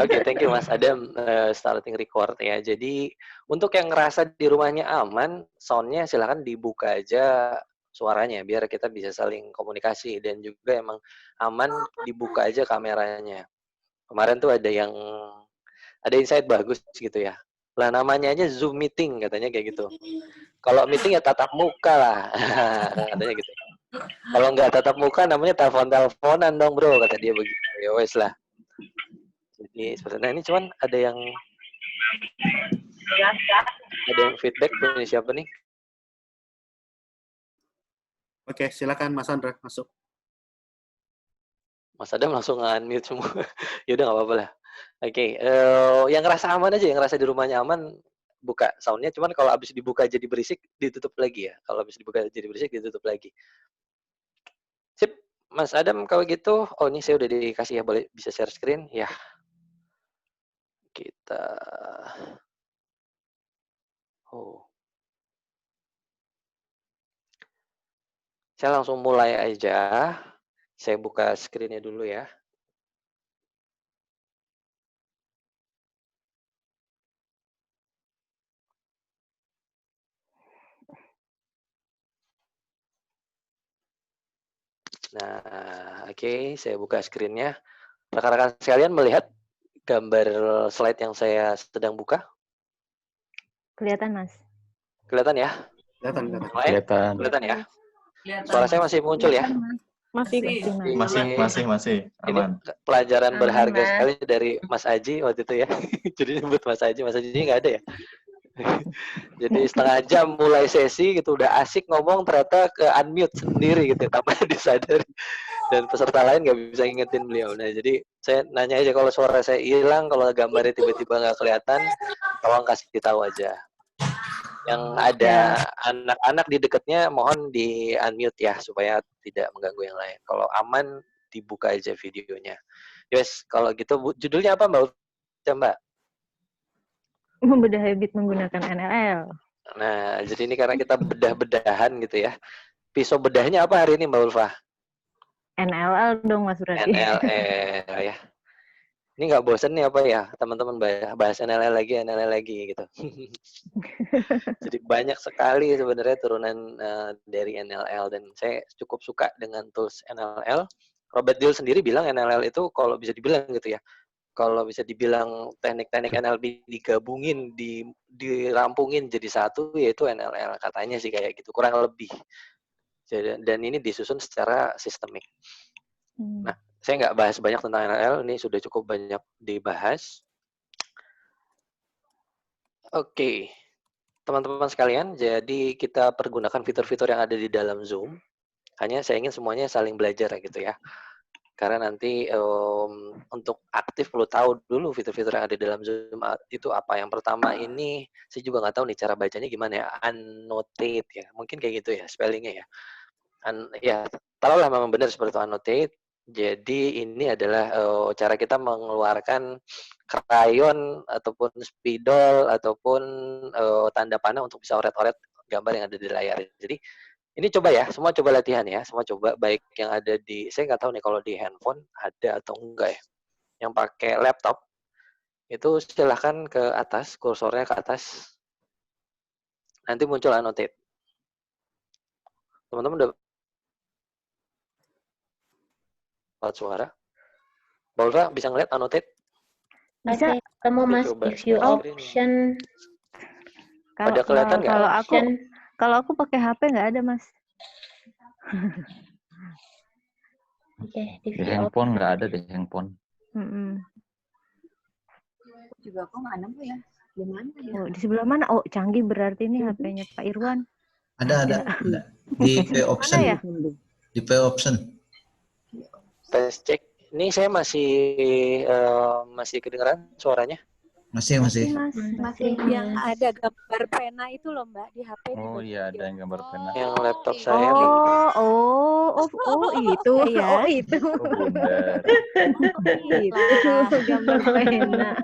Oke, thank you Mas Adam, starting record ya. Jadi untuk yang ngerasa di rumahnya aman, sound-nya silakan dibuka aja suaranya biar kita bisa saling komunikasi dan juga emang aman dibuka aja kameranya. Kemarin tuh ada insight bagus gitu ya. Lah namanya aja Zoom meeting katanya kayak gitu. Kalau meeting ya tatap muka lah, katanya gitu. Kalau nggak tatap muka namanya telepon-teleponan dong bro, kata dia begitu. Ya wes lah. Jadi sebenarnya ini cuman ada yang feedback punya siapa nih? Oke, silakan Mas Andra masuk. Mas Adam langsung unmute semua. Ya udah nggak apa-apa lah. Oke, yang ngerasa aman aja, yang ngerasa di rumahnya aman, buka soundnya. Cuman kalau habis dibuka jadi berisik, ditutup lagi ya. Kalau habis dibuka jadi berisik, ditutup lagi. Sip, Mas Adam kalau gitu, oh ini saya udah dikasih ya, boleh bisa share screen ya. Kita, oh, saya langsung mulai aja. Saya buka screen-nya dulu ya. Nah, oke, saya buka screen-nya. Rekan-rekan sekalian melihat gambar slide yang saya sedang buka? Kelihatan, Mas. Kelihatan ya? Kelihatan. Kelihatan ya? Suara saya masih muncul ya? Masih. Masih. Aman. Ini pelajaran Aman, berharga Mas. sekali dari Mas Aji waktu itu ya. Jadi nyebut Mas Aji nggak ada ya? Jadi setengah jam mulai sesi gitu udah asik ngomong ternyata ke unmute sendiri gitu tanpa disadari dan peserta lain nggak bisa ingetin beliau. Nah jadi saya nanya aja kalau suara saya hilang, kalau gambarnya tiba-tiba nggak kelihatan, tolong kasih tahu aja. Yang ada anak-anak di dekatnya mohon di unmute ya supaya tidak mengganggu yang lain. Kalau aman dibuka aja videonya. Yes, kalau gitu judulnya apa Mbak? Mbak? Membedah habit menggunakan NLL. Nah, jadi ini karena kita bedah-bedahan gitu ya. Pisau bedahnya apa hari ini Mbak Ulfa? NLL dong Mas berarti. NLL ya. Ini nggak bosen nih apa ya teman-teman bahas NLL lagi gitu. Jadi banyak sekali sebenarnya turunan dari NLL dan saya cukup suka dengan tools NLL. Robert Dill sendiri bilang NLL itu kalau bisa dibilang gitu ya. Kalau bisa dibilang teknik-teknik NLP digabungin, dirampungin jadi satu, yaitu NLL. Katanya sih kayak gitu, kurang lebih. Dan ini disusun secara sistemik. Nah, saya nggak bahas banyak tentang NLL, ini sudah cukup banyak dibahas. Oke, teman-teman sekalian, jadi kita pergunakan fitur-fitur yang ada di dalam Zoom. Hanya saya ingin semuanya saling belajar gitu ya. Karena nanti untuk aktif perlu tahu dulu fitur-fitur yang ada dalam Zoom itu apa. Yang pertama ini saya juga nggak tahu nih cara bacanya gimana ya, annotate ya, mungkin kayak gitu ya spellingnya ya. Ya, taruhlah memang benar seperti itu annotate. Jadi ini adalah cara kita mengeluarkan krayon ataupun spidol ataupun tanda panah untuk bisa oret-oret gambar yang ada di layar. Jadi ini coba ya, semua coba latihan ya, semua coba baik yang ada di, saya nggak tahu nih kalau di handphone ada atau enggak ya. Yang pakai laptop itu silahkan ke atas, kursornya ke atas, nanti muncul annotate. Teman-teman udah buat suara? Bolva bisa ngeliat annotate? Bisa ketemu Mas di view option. Ada kelihatan nggak? Kalau aku pakai HP nggak ada Mas. Oke, di handphone nggak ada deh handphone. Juga aku nggak nemu ya. Di mana ya? Oh, di sebelah mana? Oh, canggih berarti ini HP-nya Pak Irwan. Ada. Di P option. Ya? Di P option. Tes cek. Ini saya masih kedengeran suaranya? Masih. Masih yang ada gambar pena itu loh Mbak di HP. Oh iya ada yang gambar pena. Yang laptop saya. Itu ya. Oh itu. Itu gambar pena.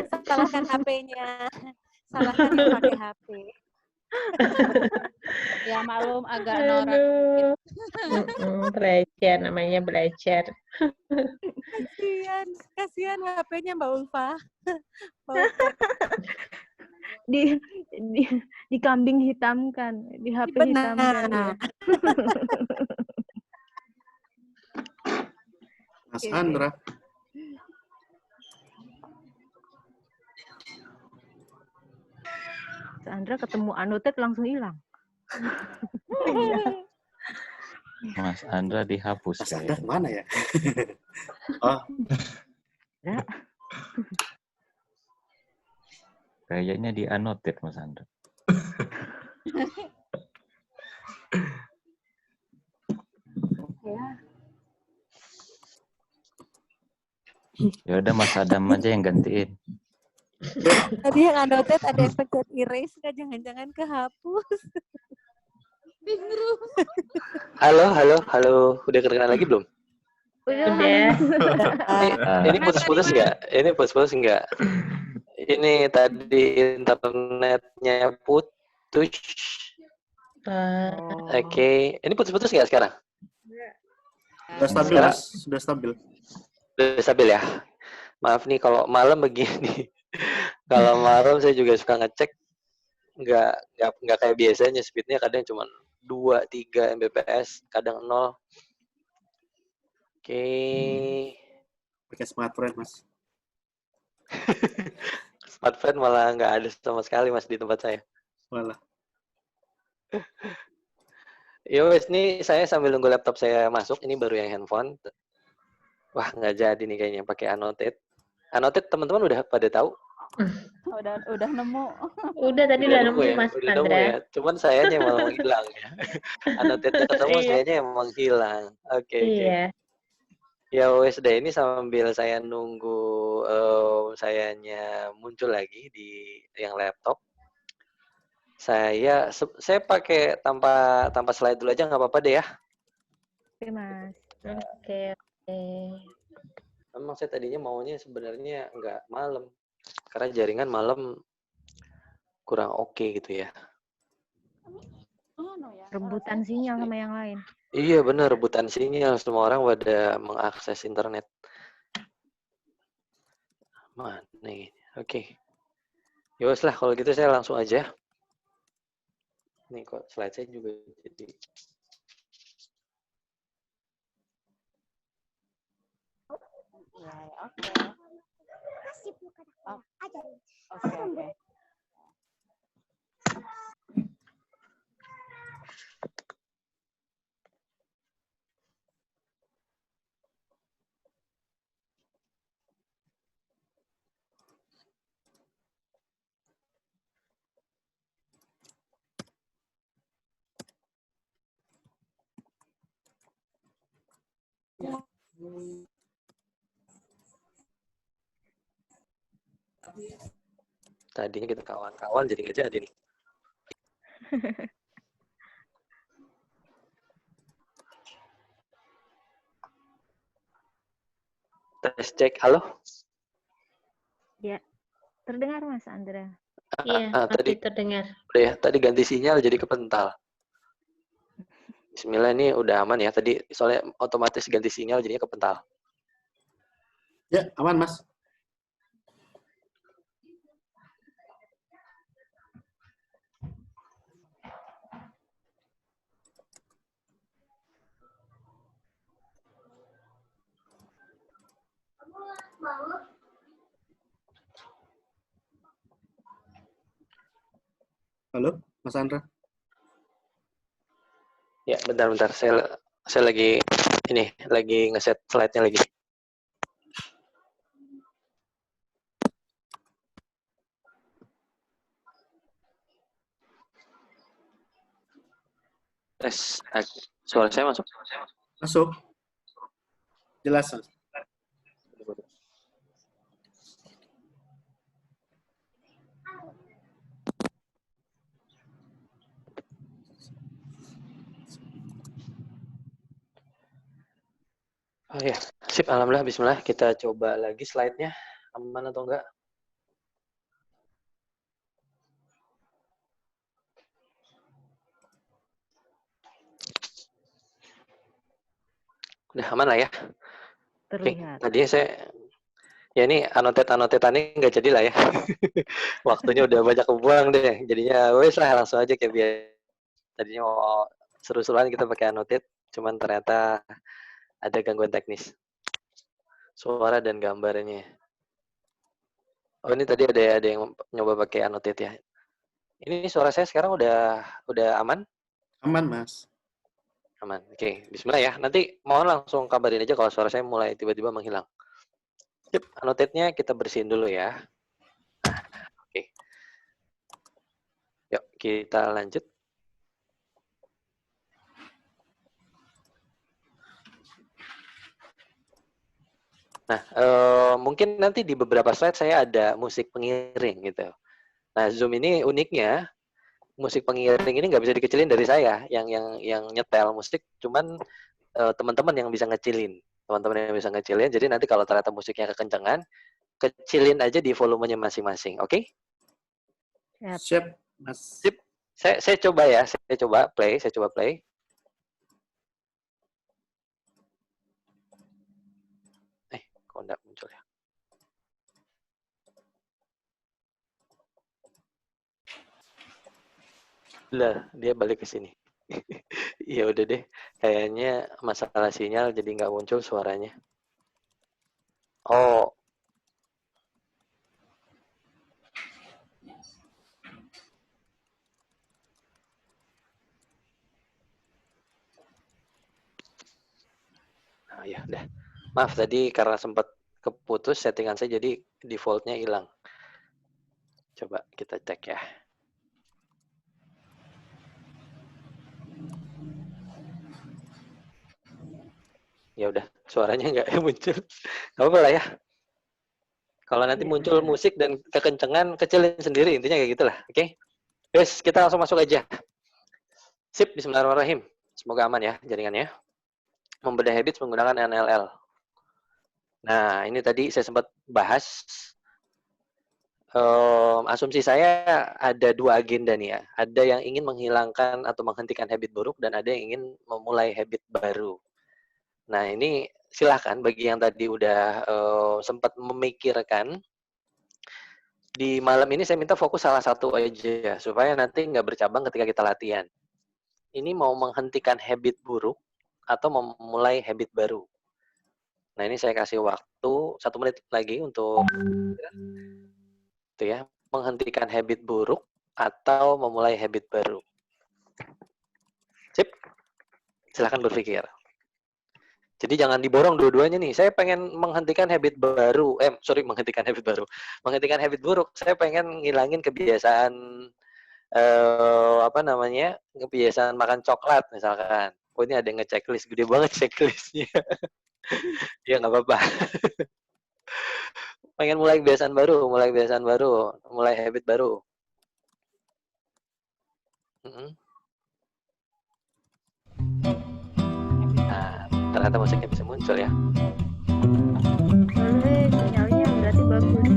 Jangan salahkan HP-nya. Salahkan yang pakai HP. Ya maklum agak norak dikit. Aduh. Belajar, namanya belajar. Kasihan HP-nya Mbak Ulfa. Di di kambing hitamkan, di HP hitamkan. Ya. Benar. Mas Andra. Sandra ketemu anotet langsung hilang. Mas Andra dihapus Mas Andra kayaknya. kemana ya? Oh, Ya. Kayaknya di annotate Mas Andra. Ya udah Mas Adam aja yang gantiin. Tadi yang annotate ada expected erase kan, jangan-jangan kehapus. Bingung. Halo. Udah kedengeran lagi belum? Udah. Ini putus-putus nggak? Ini putus-putus nggak? Ini tadi internetnya putus. Oke. Ini putus-putus nggak sekarang? sudah stabil, Sekarang- Mas. Sudah stabil. Udah stabil ya? Maaf nih kalau malam begini. Kalau malam saya juga suka ngecek, nggak kayak biasanya, speednya kadang cuma 2-3 Mbps, kadang 0. Oke. Pakai smartphone, Mas. Smartphone malah nggak ada sama sekali Mas di tempat saya. Walah. Ya wes, nih saya sambil nunggu laptop saya masuk, ini baru yang handphone. Wah, nggak jadi nih kayaknya pakai annotate. Annotate teman-teman udah pada tahu? Udah nemu. Udah tadi udah nemu ya? Mas Udah nemu Andra. ya? Cuman sayanya emang hilang ya. Annotate-nya ketemu, Iya. sayanya emang hilang. Oke. Iya. Ya wes deh, ini sambil saya nunggu sayanya muncul lagi di yang laptop. Saya pakai tanpa slide dulu aja nggak apa-apa deh ya. Oke, Mas. Oke. Memang saya tadinya maunya sebenarnya nggak malam, karena jaringan malam kurang oke gitu ya. Rebutan sinyal sama yang lain. Iya benar, rebutan sinyal, semua orang pada mengakses internet. Mana ini? Oke. Ya wes lah, kalau gitu saya langsung aja. Nih kok slide saya juga jadi. Ya, oke. Oke. Tadinya kita kawan-kawan jadi nggak jadi nih. Tes cek, halo? Ya. Terdengar Mas Andra. Iya, Tadi masih terdengar. udah ya, tadi ganti sinyal jadi kepental. Bismillah, ini udah aman ya. Tadi soalnya otomatis ganti sinyal jadinya kepental. Ya, aman, Mas. Halo, Mas Andra. Ya, bentar. Saya lagi ngeset slide-nya lagi. Tes, suara saya masuk? Masuk. Jelas, Mas. Oh ya, sip, alhamdulillah, bismillah. Kita coba lagi slide-nya. Aman atau enggak? Udah aman lah ya. Oke, Terlihat. tadi saya ya ini anotetannya nggak jadi lah ya. Waktunya udah banyak kebuang deh. Jadinya wes lah langsung aja kayak biasa. Tadinya mau seru-seruan kita pakai anotet, cuman ternyata ada gangguan teknis. Suara dan gambarnya. Oh ini tadi ada yang nyoba pakai anotet ya. Ini suara saya sekarang udah aman? Aman, Mas. Aman. Oke, bismillah ya. Nanti mohon langsung kabarin aja kalau suara saya mulai tiba-tiba menghilang. Yep, anotetnya kita bersihin dulu ya. Nah, oke. Yuk, kita lanjut. Nah, mungkin nanti di beberapa slide saya ada musik pengiring gitu. Nah, Zoom ini uniknya musik pengiring ini nggak bisa dikecilin dari saya yang nyetel musik, cuman teman-teman yang bisa ngecilin. Teman-teman yang bisa ngecilin. Jadi nanti kalau ternyata musiknya kekencangan, kecilin aja di volumenya masing-masing. Oke? Siap. Siap, Mas. Sip. Saya coba ya, saya coba play. Kok enggak muncul ya? Lah, dia balik ke sini. Ya udah deh, kayaknya masalah sinyal jadi nggak muncul suaranya. Oh, nah, ya udah. Maaf tadi karena sempat keputus settingan saya jadi defaultnya hilang. Coba kita cek ya. Ya udah, suaranya nggak muncul. Nggak apa-apa lah ya. Kalau nanti muncul musik dan kekencengan, kecilin sendiri. Intinya kayak gitulah. Oke? Yes, kita langsung masuk aja. Sip, bismillahirrahmanirrahim. Semoga aman ya jaringannya. Membedah habits menggunakan NLL. Nah, ini tadi saya sempat bahas. Asumsi saya ada dua agenda nih ya. Ada yang ingin menghilangkan atau menghentikan habit buruk dan ada yang ingin memulai habit baru. Nah, ini silahkan bagi yang tadi udah sempat memikirkan. Di malam ini saya minta fokus salah satu aja supaya nanti nggak bercabang ketika kita latihan. Ini mau menghentikan habit buruk atau memulai habit baru. Nah, ini saya kasih waktu 1 menit lagi untuk itu ya, menghentikan habit buruk atau memulai habit baru. Sip, silahkan berpikir. Jadi jangan diborong dua-duanya nih. Saya pengen menghentikan habit baru. Menghentikan habit baru. Menghentikan habit buruk. Saya pengen ngilangin kebiasaan kebiasaan makan coklat misalkan. Oh ini ada yang nge-checklist, gede banget checklistnya. Ya nggak apa-apa. Pengen mulai kebiasaan baru, mulai habit baru. Nah, ternyata musiknya bisa muncul ya. Sinyalnya berarti bagus.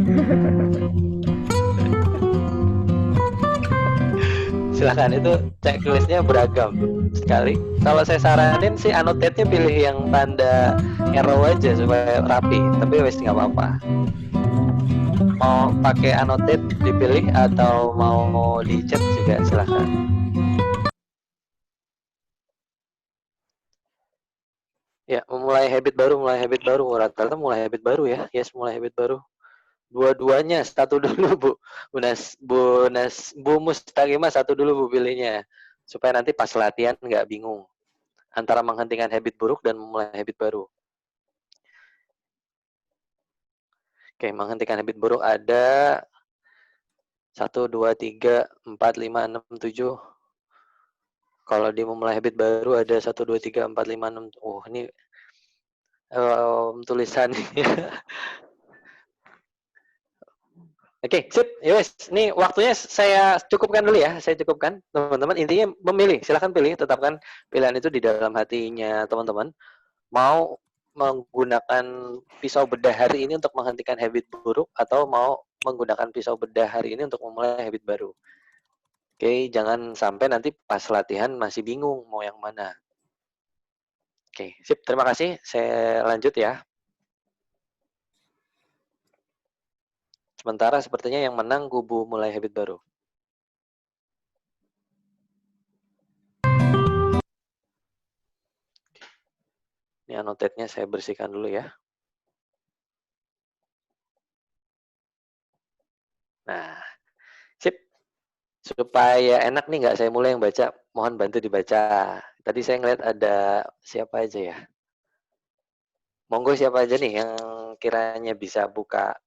Silakan, itu checklistnya beragam sekali. Kalau saya saranin sih annotate-nya pilih yang tanda arrow aja supaya rapi. Tapi wes nggak apa-apa. Mau pakai annotate dipilih atau mau di chat juga silakan. Ya, mulai habit baru. Rata-rata mulai habit baru ya. Yes, mulai habit baru. Dua-duanya, satu dulu Bu Mustaqimah, satu dulu Bu pilihnya. Supaya nanti pas latihan nggak bingung. Antara menghentikan habit buruk dan memulai habit baru. Oke, menghentikan habit buruk ada 1, 2, 3, 4, 5, 6, 7. Kalau dia memulai habit baru ada 1, 2, 3, 4, 5, 6. Oh, ini tulisannya. Oke, sip. Yowes, ini waktunya saya cukupkan dulu ya. Saya cukupkan, teman-teman. Intinya memilih, silahkan pilih. Tetapkan pilihan itu di dalam hatinya teman-teman. Mau menggunakan pisau bedah hari ini untuk menghentikan habit buruk atau mau menggunakan pisau bedah hari ini untuk memulai habit baru. Oke, jangan sampai nanti pas latihan masih bingung mau yang mana. Oke, sip. Terima kasih. Saya lanjut ya. Sementara sepertinya yang menang kubu mulai habit baru. Ini annotate-nya saya bersihkan dulu ya. Nah, sip. Supaya enak nih nggak saya mulai yang baca, mohon bantu dibaca. Tadi saya ngeliat ada siapa aja ya. Monggo siapa aja nih yang kiranya bisa buka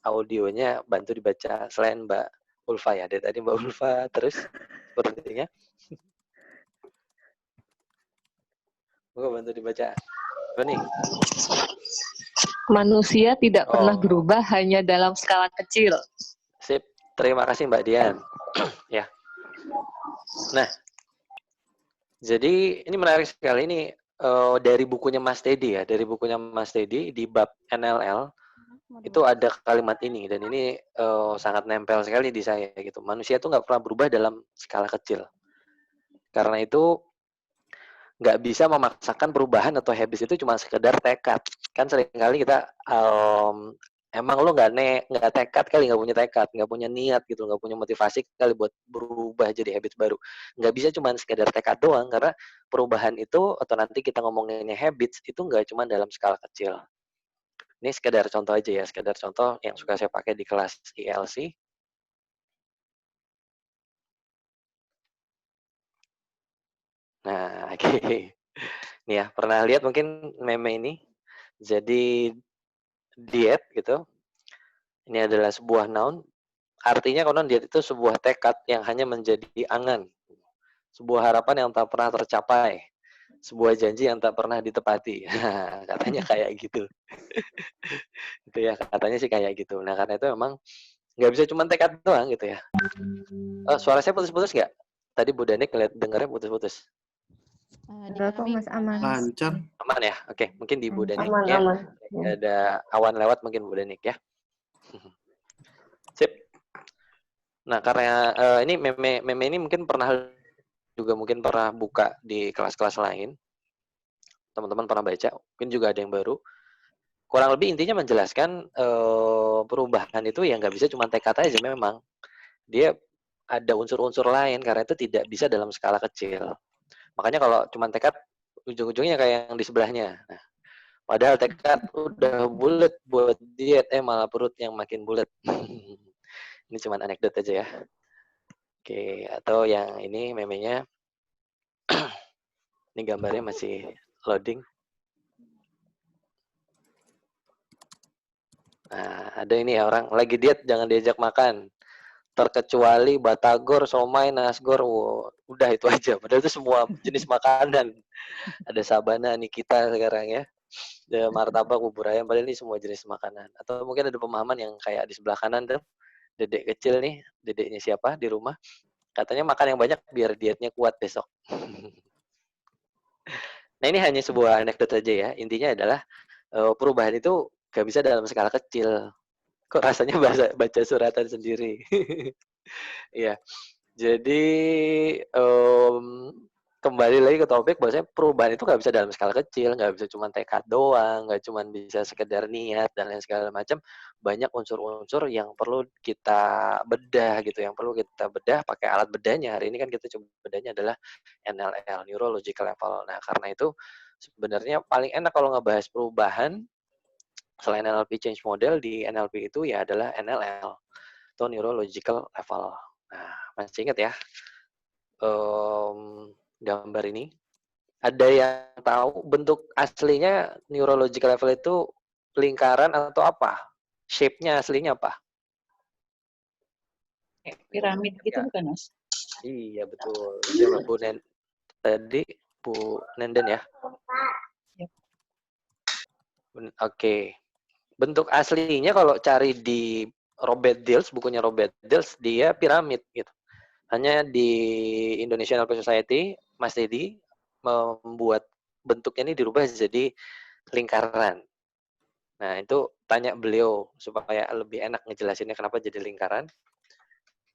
audionya, bantu dibaca selain Mbak Ulfa ya. Dari tadi Mbak Ulfa terus sepertinya. Monggo bantu dibaca. Apa nih? Manusia tidak pernah Oh, berubah hanya dalam skala kecil. sip. Terima kasih Mbak Dian. Ya. Nah, jadi ini menarik sekali ini dari bukunya Mas Teddy ya, dari bukunya Mas Teddy di bab NLL itu ada kalimat ini dan ini sangat nempel sekali di saya gitu. Manusia itu nggak pernah berubah dalam skala kecil. Karena itu nggak bisa memaksakan perubahan atau habits itu cuma sekedar tekad. Kan seringkali kita emang lo nggak tekad kali, nggak punya tekad, nggak punya niat gitu, nggak punya motivasi kali buat berubah jadi habit baru. Nggak bisa cuma sekedar tekad doang, karena perubahan itu atau nanti kita ngomonginnya habits itu nggak cuma dalam skala kecil. Ini sekedar contoh aja ya, sekedar contoh yang suka saya pakai di kelas ILC. Nah, oke. Nih ya, pernah lihat mungkin meme ini? Jadi diet gitu. Ini adalah sebuah noun. Artinya konon diet itu sebuah tekad yang hanya menjadi angan. Sebuah harapan yang tak pernah tercapai. Sebuah janji yang tak pernah ditepati. Katanya kayak gitu. Itu ya, katanya sih kayak gitu. Nah, karena itu memang nggak bisa cuma tekad doang gitu ya. Suara saya putus-putus nggak? Tadi Bu Danik dengarnya putus-putus. Enggak kok Mas, aman. Lancar. Aman ya? Oke, mungkin di Bu Danik Aman, ya. aman. Ada awan lewat mungkin Bu Danik ya. Sip. Nah, karena ini meme ini mungkin juga mungkin pernah buka di kelas-kelas lain. Teman-teman pernah baca, mungkin juga ada yang baru. Kurang lebih intinya menjelaskan perubahan itu ya nggak bisa cuma tekad aja memang. Dia ada unsur-unsur lain karena itu tidak bisa dalam skala kecil. Makanya kalau cuma tekad, ujung-ujungnya kayak yang di sebelahnya. Nah, padahal tekad udah bulat buat diet, malah perut yang makin bulat. Ini cuma anekdot aja ya. Oke, atau yang ini memenya, ini gambarnya masih loading. Nah, ada ini ya orang lagi diet jangan diajak makan. Terkecuali batagor, somai, nasgor, udah itu aja. Padahal itu semua jenis makanan. Ada sabana nih kita sekarang ya. Ada martabak, bubur ayam, padahal ini semua jenis makanan. Atau mungkin ada pemahaman yang kayak di sebelah kanan tuh, dedek kecil nih, dedeknya siapa di rumah. Katanya makan yang banyak biar dietnya kuat besok. Nah ini hanya sebuah anekdot aja ya. Intinya adalah perubahan itu gak bisa dalam skala kecil. Kok rasanya baca suratan sendiri. Iya. Jadi kembali lagi ke topik bahwasanya perubahan itu nggak bisa dalam skala kecil, nggak bisa cuma tekad doang, nggak cuma bisa sekedar niat dan lain segala macam. Banyak unsur-unsur yang perlu kita bedah gitu, yang perlu kita bedah pakai alat bedahnya. Hari ini kan kita coba bedahnya adalah NLL, Neuro Logical Level. Nah karena itu sebenarnya paling enak kalau ngebahas perubahan selain NLP Change Model di NLP itu ya adalah NLL atau Neuro Logical Level. Nah masih ingat ya? Gambar ini. Ada yang tahu bentuk aslinya neurological level itu lingkaran atau apa? Shape-nya aslinya apa? Piramid gitu bukan, Mas? Iya, betul. Siapa Bu Nen? Tadi Bu Nenden ya? Yep. Oke. Bentuk aslinya kalau cari di Robert Dills, bukunya Robert Dills, dia piramid gitu. Hanya di Indonesian Health Society, Mas Dedi membuat bentuknya ini dirubah jadi lingkaran. Nah, itu tanya beliau supaya lebih enak ngejelasinnya kenapa jadi lingkaran.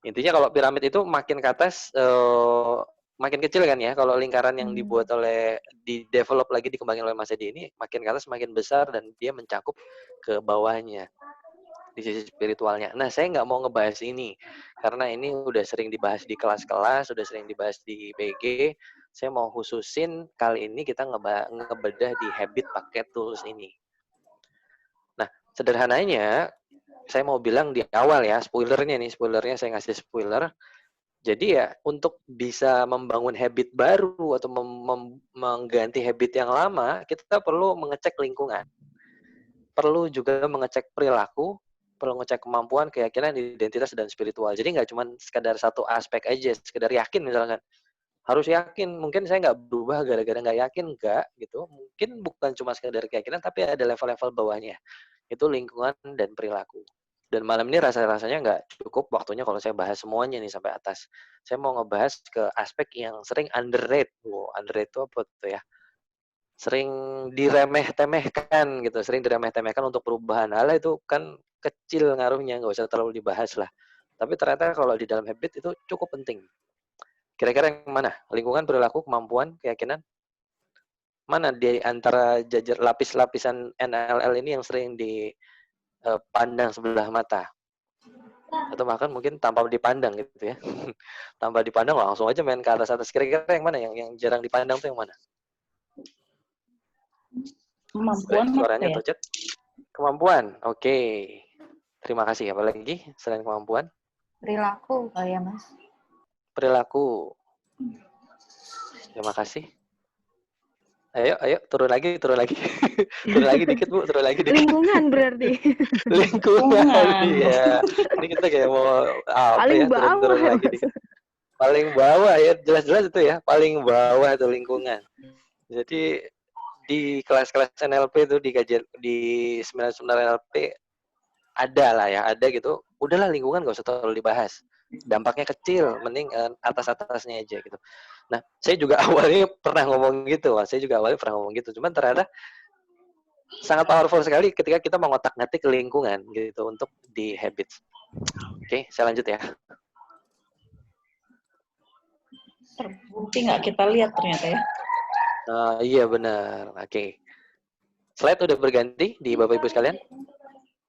Intinya kalau piramid itu makin ke atas makin kecil kan ya, kalau lingkaran yang dibuat di-develop lagi, dikembangin oleh Mas Edi ini, makin ke atas makin besar dan dia mencakup ke bawahnya, di sisi spiritualnya. Nah, saya nggak mau ngebahas ini, karena ini udah sering dibahas di kelas-kelas, udah sering dibahas di PG, saya mau khususin kali ini kita ngebedah di habit pakai tools ini. Nah, sederhananya, saya mau bilang di awal ya, spoilernya saya ngasih spoiler. Jadi ya untuk bisa membangun habit baru atau mengganti habit yang lama, kita perlu mengecek lingkungan. Perlu juga mengecek perilaku, perlu ngecek kemampuan, keyakinan, identitas, dan spiritual. Jadi nggak cuma sekadar satu aspek aja, sekedar yakin misalkan. Harus yakin, mungkin saya nggak berubah gara-gara nggak yakin, nggak gitu. Mungkin bukan cuma sekadar keyakinan, tapi ada level-level bawahnya. Itu lingkungan dan perilaku. Dan malam ini rasanya nggak cukup waktunya kalau saya bahas semuanya nih sampai atas. Saya mau ngebahas ke aspek yang sering underrated. Underrated itu apa tuh ya? Sering diremeh-temehkan gitu. Sering diremeh-temehkan untuk perubahan. Hal itu kan kecil ngaruhnya, nggak usah terlalu dibahas lah. Tapi ternyata kalau di dalam habit itu cukup penting. Kira-kira yang mana? Lingkungan, perilaku, kemampuan, keyakinan? Mana di antara jajar lapis-lapisan NLL ini yang sering dipandang sebelah mata? Atau bahkan mungkin tanpa dipandang gitu ya. Tanpa dipandang langsung aja main ke atas-atas. Kira-kira yang mana? Yang jarang dipandang tuh yang mana? Kemampuan Suaranya apa ya? tercet. Kemampuan. Oke. Terima kasih. Apa lagi selain kemampuan? Perilaku kali ya, Mas. Perilaku. Terima kasih. Ayo, turun lagi. turun lagi dikit, Bu, turun lagi dikit. Lingkungan berarti. Lingkungan, iya. Ini kita kayak mau apa Paling ya, turun bawah, lagi Mas. dikit. Paling bawah ya, jelas-jelas itu ya, paling bawah itu lingkungan. Jadi di kelas-kelas NLP itu di seminar NLP ada lah ya, ada gitu. Udahlah lingkungan gak usah terlalu dibahas. Dampaknya kecil, mending atas-atasnya aja gitu. Nah, saya juga awalnya pernah ngomong gitu, cuman ternyata sangat powerful sekali ketika kita mengotak-ngatik lingkungan gitu untuk di habits. Oke, saya lanjut ya. Terbukti nggak kita lihat ternyata ya. Iya benar. Oke. Slide udah berganti di Bapak Ibu sekalian?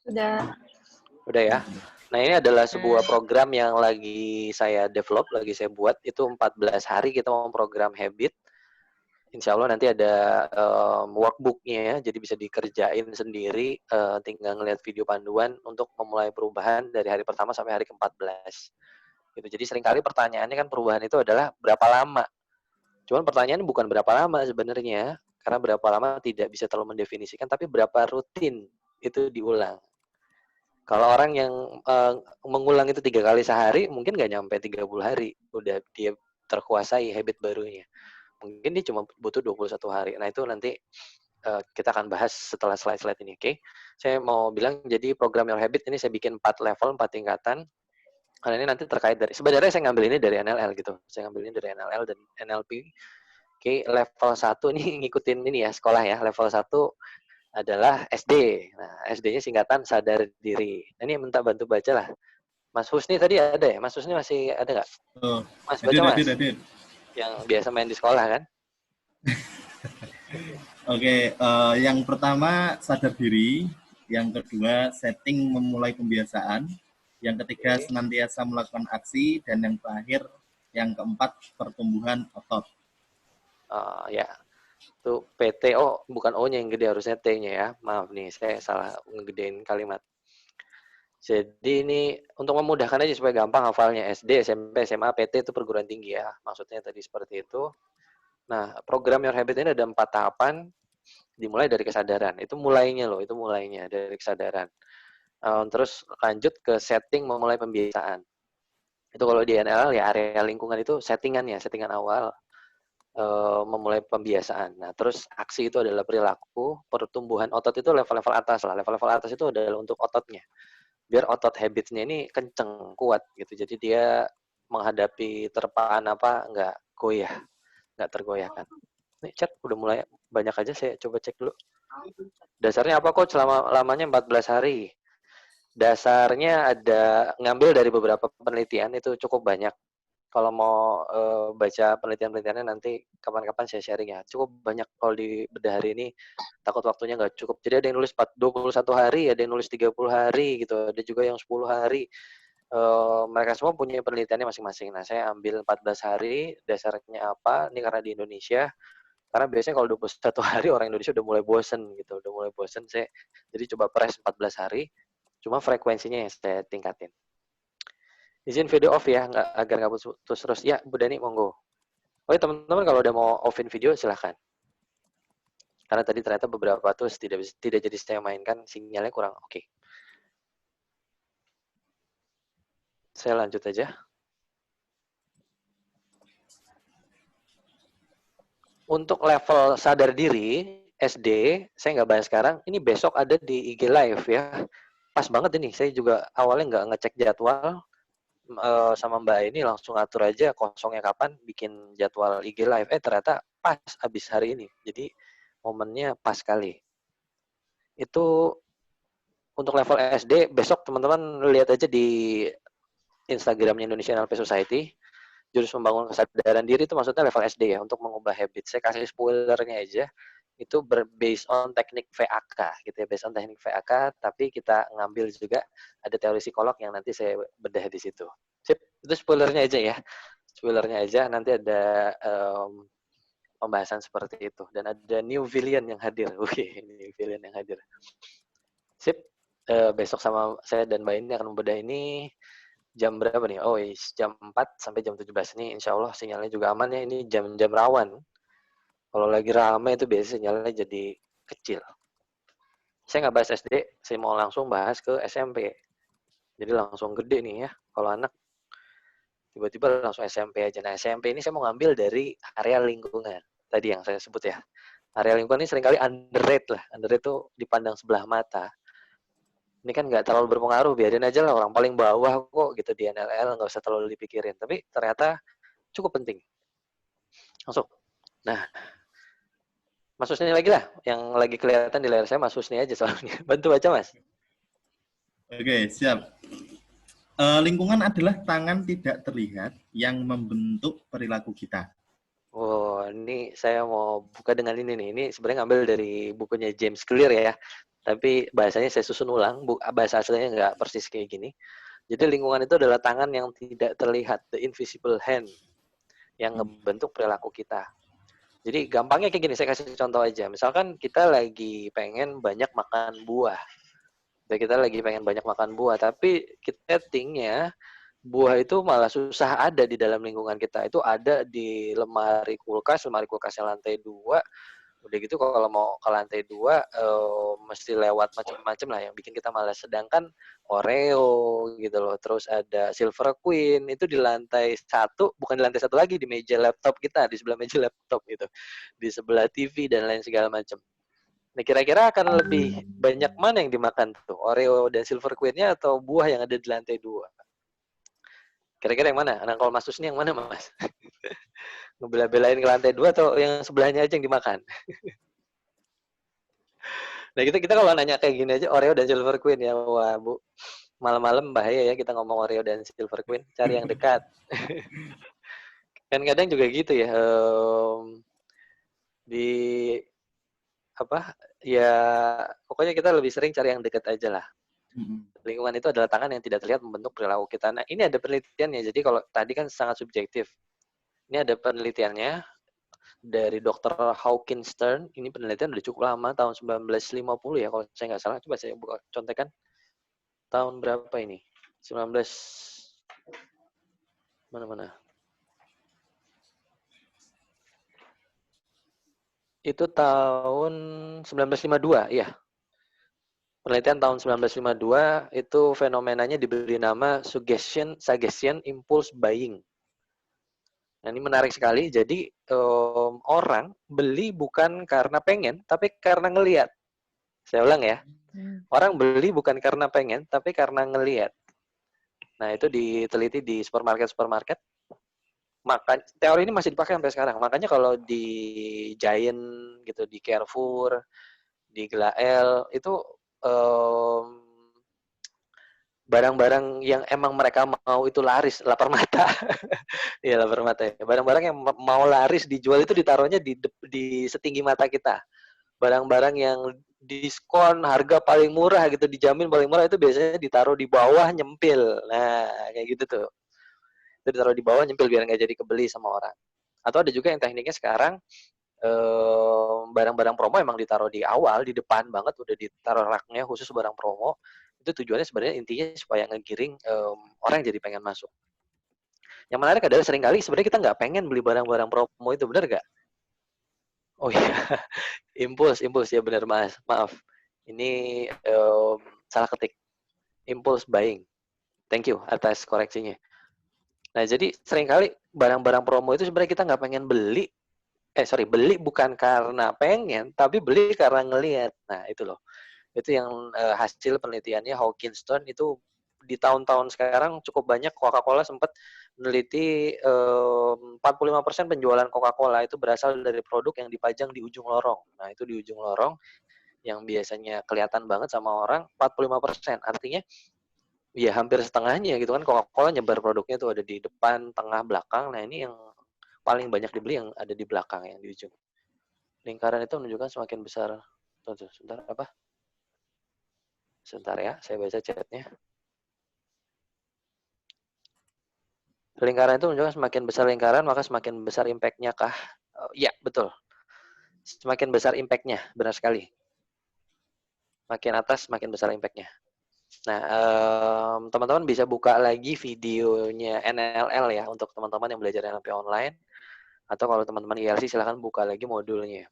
Sudah. Udah ya. Nah, ini adalah sebuah program yang lagi saya develop, lagi saya buat. Itu 14 hari kita mau program habit. Insya Allah nanti ada workbook-nya ya, jadi bisa dikerjain sendiri, tinggal ngeliat video panduan untuk memulai perubahan dari hari pertama sampai hari ke-14. Gitu. Jadi seringkali pertanyaannya kan perubahan itu adalah berapa lama. Cuman pertanyaannya bukan berapa lama sebenarnya, karena berapa lama tidak bisa terlalu mendefinisikan, tapi berapa rutin itu diulang. Kalau orang yang mengulang itu 3 kali sehari, mungkin nggak nyampe 30 hari, udah dia terkuasai habit barunya. Mungkin dia cuma butuh 21 hari. Nah, itu nanti kita akan bahas setelah slide-slide ini, oke? Saya mau bilang, jadi program Your Habit ini saya bikin 4 level, 4 tingkatan. Karena ini nanti terkait dari, sebenarnya saya ngambil ini dari NLL gitu. Saya ngambil ini dari NLL dan NLP. Oke, level 1 ini ngikutin ini ya, sekolah ya. Level 1 adalah SD. Nah, SD-nya singkatan sadar diri. Nah, ini minta bantu baca lah. Mas Husni tadi ada ya? Mas Husni masih ada nggak? Mas, baca Mas. Yang biasa main di sekolah kan? Oke, yang pertama sadar diri, yang kedua setting memulai pembiasaan, yang ketiga senantiasa melakukan aksi, dan yang terakhir, yang keempat pertumbuhan otot. Ya, itu PT, bukan O-nya yang gede, harusnya T-nya ya. Maaf nih, saya salah ngegedein kalimat. Jadi ini untuk memudahkan aja supaya gampang hafalnya, SD, SMP, SMA, PT itu perguruan tinggi ya. Maksudnya tadi seperti itu. Nah, program Your Habit ini ada 4 tahapan, dimulai dari kesadaran. Itu mulainya loh, itu mulainya dari kesadaran. Terus lanjut ke setting memulai pembiasaan. Itu kalau di NLL ya area lingkungan itu settingan awal. Memulai pembiasaan. Nah, terus aksi itu adalah perilaku, pertumbuhan otot itu level-level atas lah. Level-level atas itu adalah untuk ototnya. Biar otot habitsnya ini kenceng, kuat gitu. Jadi dia menghadapi terpaan apa nggak goyah, nggak tergoyahkan. Nih chat udah mulai banyak aja, saya coba cek dulu. Dasarnya apa kok lamanya 14 hari? Dasarnya ada ngambil dari beberapa penelitian, itu cukup banyak. Kalau mau baca penelitian-penelitiannya nanti kapan-kapan saya sharing ya. Cukup banyak kalau di bedah hari ini, takut waktunya nggak cukup. Jadi ada yang nulis 21 hari, ada yang nulis 30 hari gitu, ada juga yang 10 hari. Mereka semua punya penelitiannya masing-masing. Nah, saya ambil 14 hari, dasarnya apa? Ini karena di Indonesia. Karena biasanya kalau 21 hari orang Indonesia udah mulai bosen gitu, udah mulai bosen. Jadi coba press 14 hari, cuma frekuensinya yang saya tingkatin. Izin video off ya, agar nggak putus terus. Ya, Bu Dani, monggo. Oh, teman-teman kalau udah mau offin video silahkan. Karena tadi ternyata beberapa tools tidak jadi saya mainkan, sinyalnya kurang oke. Saya lanjut aja. Untuk level sadar diri, SD, saya nggak bahas sekarang, ini besok ada di IG Live ya. Pas banget ini, saya juga awalnya nggak ngecek jadwal, sama Mbak ini langsung atur aja kosongnya kapan bikin jadwal IG Live. Ternyata pas habis hari ini. Jadi momennya pas sekali. Itu untuk level SD, besok teman-teman lihat aja di Instagramnya Indonesian NLP Society. Jurus membangun kesadaran diri itu maksudnya level SD ya, untuk mengubah habit. Saya kasih spoilernya aja. Itu based on teknik VAK gitu ya, based on teknik VAK, tapi kita ngambil juga ada teori psikolog yang nanti saya bedah di situ. Sip, itu spoilernya aja ya. Spoilernya aja, nanti ada pembahasan seperti itu. Dan ada new villain yang hadir. Oke, new villain yang hadir. Sip, besok sama saya dan Mbak ini akan membedah ini jam berapa nih? Oh, jam 4 sampai jam 17 nih. Insya Allah sinyalnya juga aman ya. Ini jam-jam rawan. Kalau lagi rame itu biasanya sinyalnya jadi kecil. Saya nggak bahas SD, saya mau langsung bahas ke SMP. Jadi langsung gede nih ya. Kalau anak tiba-tiba langsung SMP aja. Nah, SMP ini saya mau ngambil dari area lingkungan. Tadi yang saya sebut ya. Area lingkungan ini seringkali underrated lah. Underrated itu dipandang sebelah mata. Ini kan nggak terlalu berpengaruh, biarin aja lah, orang paling bawah kok gitu di NLL, nggak usah terlalu dipikirin. Tapi ternyata cukup penting. Masuk. Nah, Mas Husni lagi lah, yang lagi kelihatan di layar saya Mas Husni aja soalnya. Bantu baca Mas. Oke, siap. Lingkungan adalah tangan tidak terlihat yang membentuk perilaku kita. Oh, ini saya mau buka dengan ini nih. Ini sebenarnya ngambil dari bukunya James Clear ya. Tapi bahasanya saya susun ulang, bahasa aslinya nggak persis kayak gini. Jadi lingkungan itu adalah tangan yang tidak terlihat, the invisible hand, yang ngebentuk perilaku kita. Jadi gampangnya kayak gini, saya kasih contoh aja. Misalkan kita lagi pengen banyak makan buah. Kita lagi pengen banyak makan buah, tapi kita settingnya buah itu malah susah ada di dalam lingkungan kita. Itu ada di lemari kulkasnya lantai 2. Udah gitu kalau mau ke lantai 2 mesti lewat macam-macam lah yang bikin kita malas. Sedangkan Oreo gitu loh, terus ada Silver Queen itu di lantai 1, bukan di lantai 1 lagi, di meja laptop kita, di sebelah meja laptop gitu, di sebelah TV dan lain segala macam. Nah, kira-kira akan lebih banyak mana yang dimakan tuh, Oreo dan Silver Queen-nya atau buah yang ada di lantai 2? Kira-kira yang mana? Nah, kalau Mas Husni yang mana Mas? Ngebela-belain ke lantai 2 atau yang sebelahnya aja yang dimakan? Nah, kita kalau nanya kayak gini aja, Oreo dan Silver Queen ya, wah Bu, malam-malam bahaya ya kita ngomong Oreo dan Silver Queen, cari yang dekat. Kan kadang juga gitu ya, di apa ya, pokoknya kita lebih sering cari yang dekat aja lah. Lingkungan itu adalah tangan yang tidak terlihat membentuk perilaku kita. Nah, ini ada penelitiannya, jadi kalau tadi kan sangat subjektif. Ini ada penelitiannya dari Dr. Hawkins Stern. Ini penelitian udah cukup lama, tahun 1950 ya kalau saya nggak salah. Coba saya buka contekan. Tahun berapa ini? 19 mana? Itu tahun 1952, iya. Penelitian tahun 1952 itu fenomenanya diberi nama suggestion impulse buying. Nah, ini menarik sekali. Jadi orang beli bukan karena pengen, tapi karena ngelihat. Saya ulang ya. Orang beli bukan karena pengen, tapi karena ngelihat. Nah, itu diteliti di supermarket. Teori ini masih dipakai sampai sekarang. Makanya kalau di Giant gitu, di Carrefour, di Glael itu barang-barang yang emang mereka mau itu laris, lapar mata. Iya, lapar mata ya. Barang-barang yang mau laris dijual itu ditaruhnya di setinggi mata kita. Barang-barang yang diskon harga paling murah gitu, dijamin paling murah itu biasanya ditaruh di bawah nyempil. Nah, kayak gitu tuh. Itu ditaruh di bawah nyempil biar nggak jadi kebeli sama orang. Atau ada juga yang tekniknya sekarang barang-barang promo emang ditaruh di awal, di depan banget udah ditaruh raknya khusus barang promo. Itu tujuannya sebenarnya intinya supaya ngegiring orang jadi pengen masuk. Yang menarik adalah seringkali sebenarnya kita nggak pengen beli barang-barang promo itu, benar nggak? Oh iya, impuls ya benar Mas. Maaf, ini salah ketik. Impulse buying. Thank you atas koreksinya. Nah jadi seringkali barang-barang promo itu sebenarnya kita nggak pengen beli. Beli bukan karena pengen, tapi beli karena ngelihat. Nah itu loh. Itu yang hasil penelitiannya Hawkinson itu di tahun-tahun sekarang cukup banyak. Coca-Cola sempat meneliti 45% penjualan Coca-Cola itu berasal dari produk yang dipajang di ujung lorong. Nah itu di ujung lorong yang biasanya kelihatan banget sama orang 45%. Artinya ya hampir setengahnya gitu kan Coca-Cola nyebar produknya tuh ada di depan, tengah, belakang. Nah ini yang paling banyak dibeli yang ada di belakang, yang di ujung. Lingkaran itu menunjukkan semakin besar. Tuh, sebentar apa? Sebentar ya, saya baca chatnya. Lingkaran itu menunjukkan semakin besar lingkaran, maka semakin besar impact-nya kah? Ya, betul. Semakin besar impact-nya, benar sekali. Makin atas, semakin besar impact-nya. Nah, teman-teman bisa buka lagi videonya NLL ya, untuk teman-teman yang belajar NLP online. Atau kalau teman-teman ILC, silahkan buka lagi modulnya.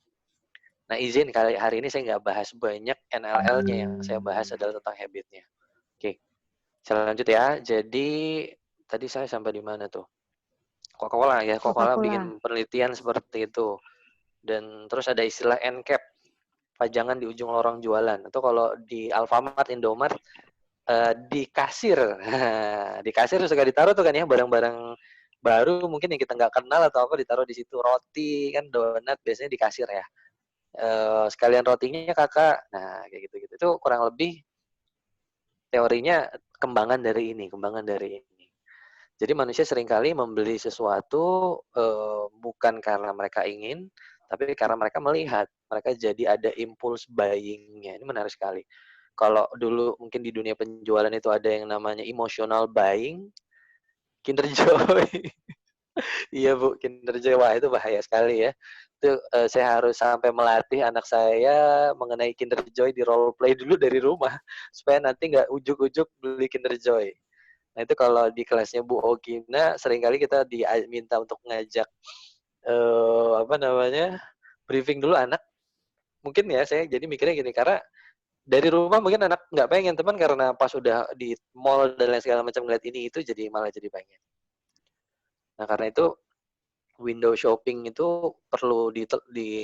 Nah, izin kali hari ini saya nggak bahas banyak NLL-nya, yang saya bahas adalah tentang habit-nya. Oke, saya lanjut ya. Jadi, tadi saya sampai di mana tuh? Coca-Cola ya, Coca-Cola bikin penelitian seperti itu. Dan terus ada istilah end cap, pajangan di ujung lorong jualan. Atau kalau di Alfamart, Indomart, di kasir. Di kasir suka ditaruh tuh kan ya, barang-barang baru mungkin yang kita nggak kenal atau apa ditaruh di situ. Roti kan, donat biasanya di kasir ya. Sekalian rotinya kakak. Nah, kayak gitu-gitu. Itu kurang lebih teorinya kembangan dari ini. Jadi manusia seringkali membeli sesuatu bukan karena mereka ingin, tapi karena mereka melihat. Mereka jadi ada impulse buying-nya. Ini menarik sekali. Kalau dulu mungkin di dunia penjualan itu ada yang namanya emotional buying, Kinder Joy. Iya Bu, Kinder Joy. Wah itu bahaya sekali ya. Itu saya harus sampai melatih anak saya mengenai Kinder Joy di role play dulu dari rumah. Supaya nanti nggak ujuk-ujuk beli Kinder Joy. Nah itu kalau di kelasnya Bu Ogina, seringkali kita diminta untuk ngajak briefing dulu anak. Mungkin ya saya jadi mikirnya gini, karena dari rumah mungkin anak nggak pengen, teman karena pas udah di mall dan lain segala macam ngeliat ini itu jadi malah jadi pengen. Nah karena itu window shopping itu perlu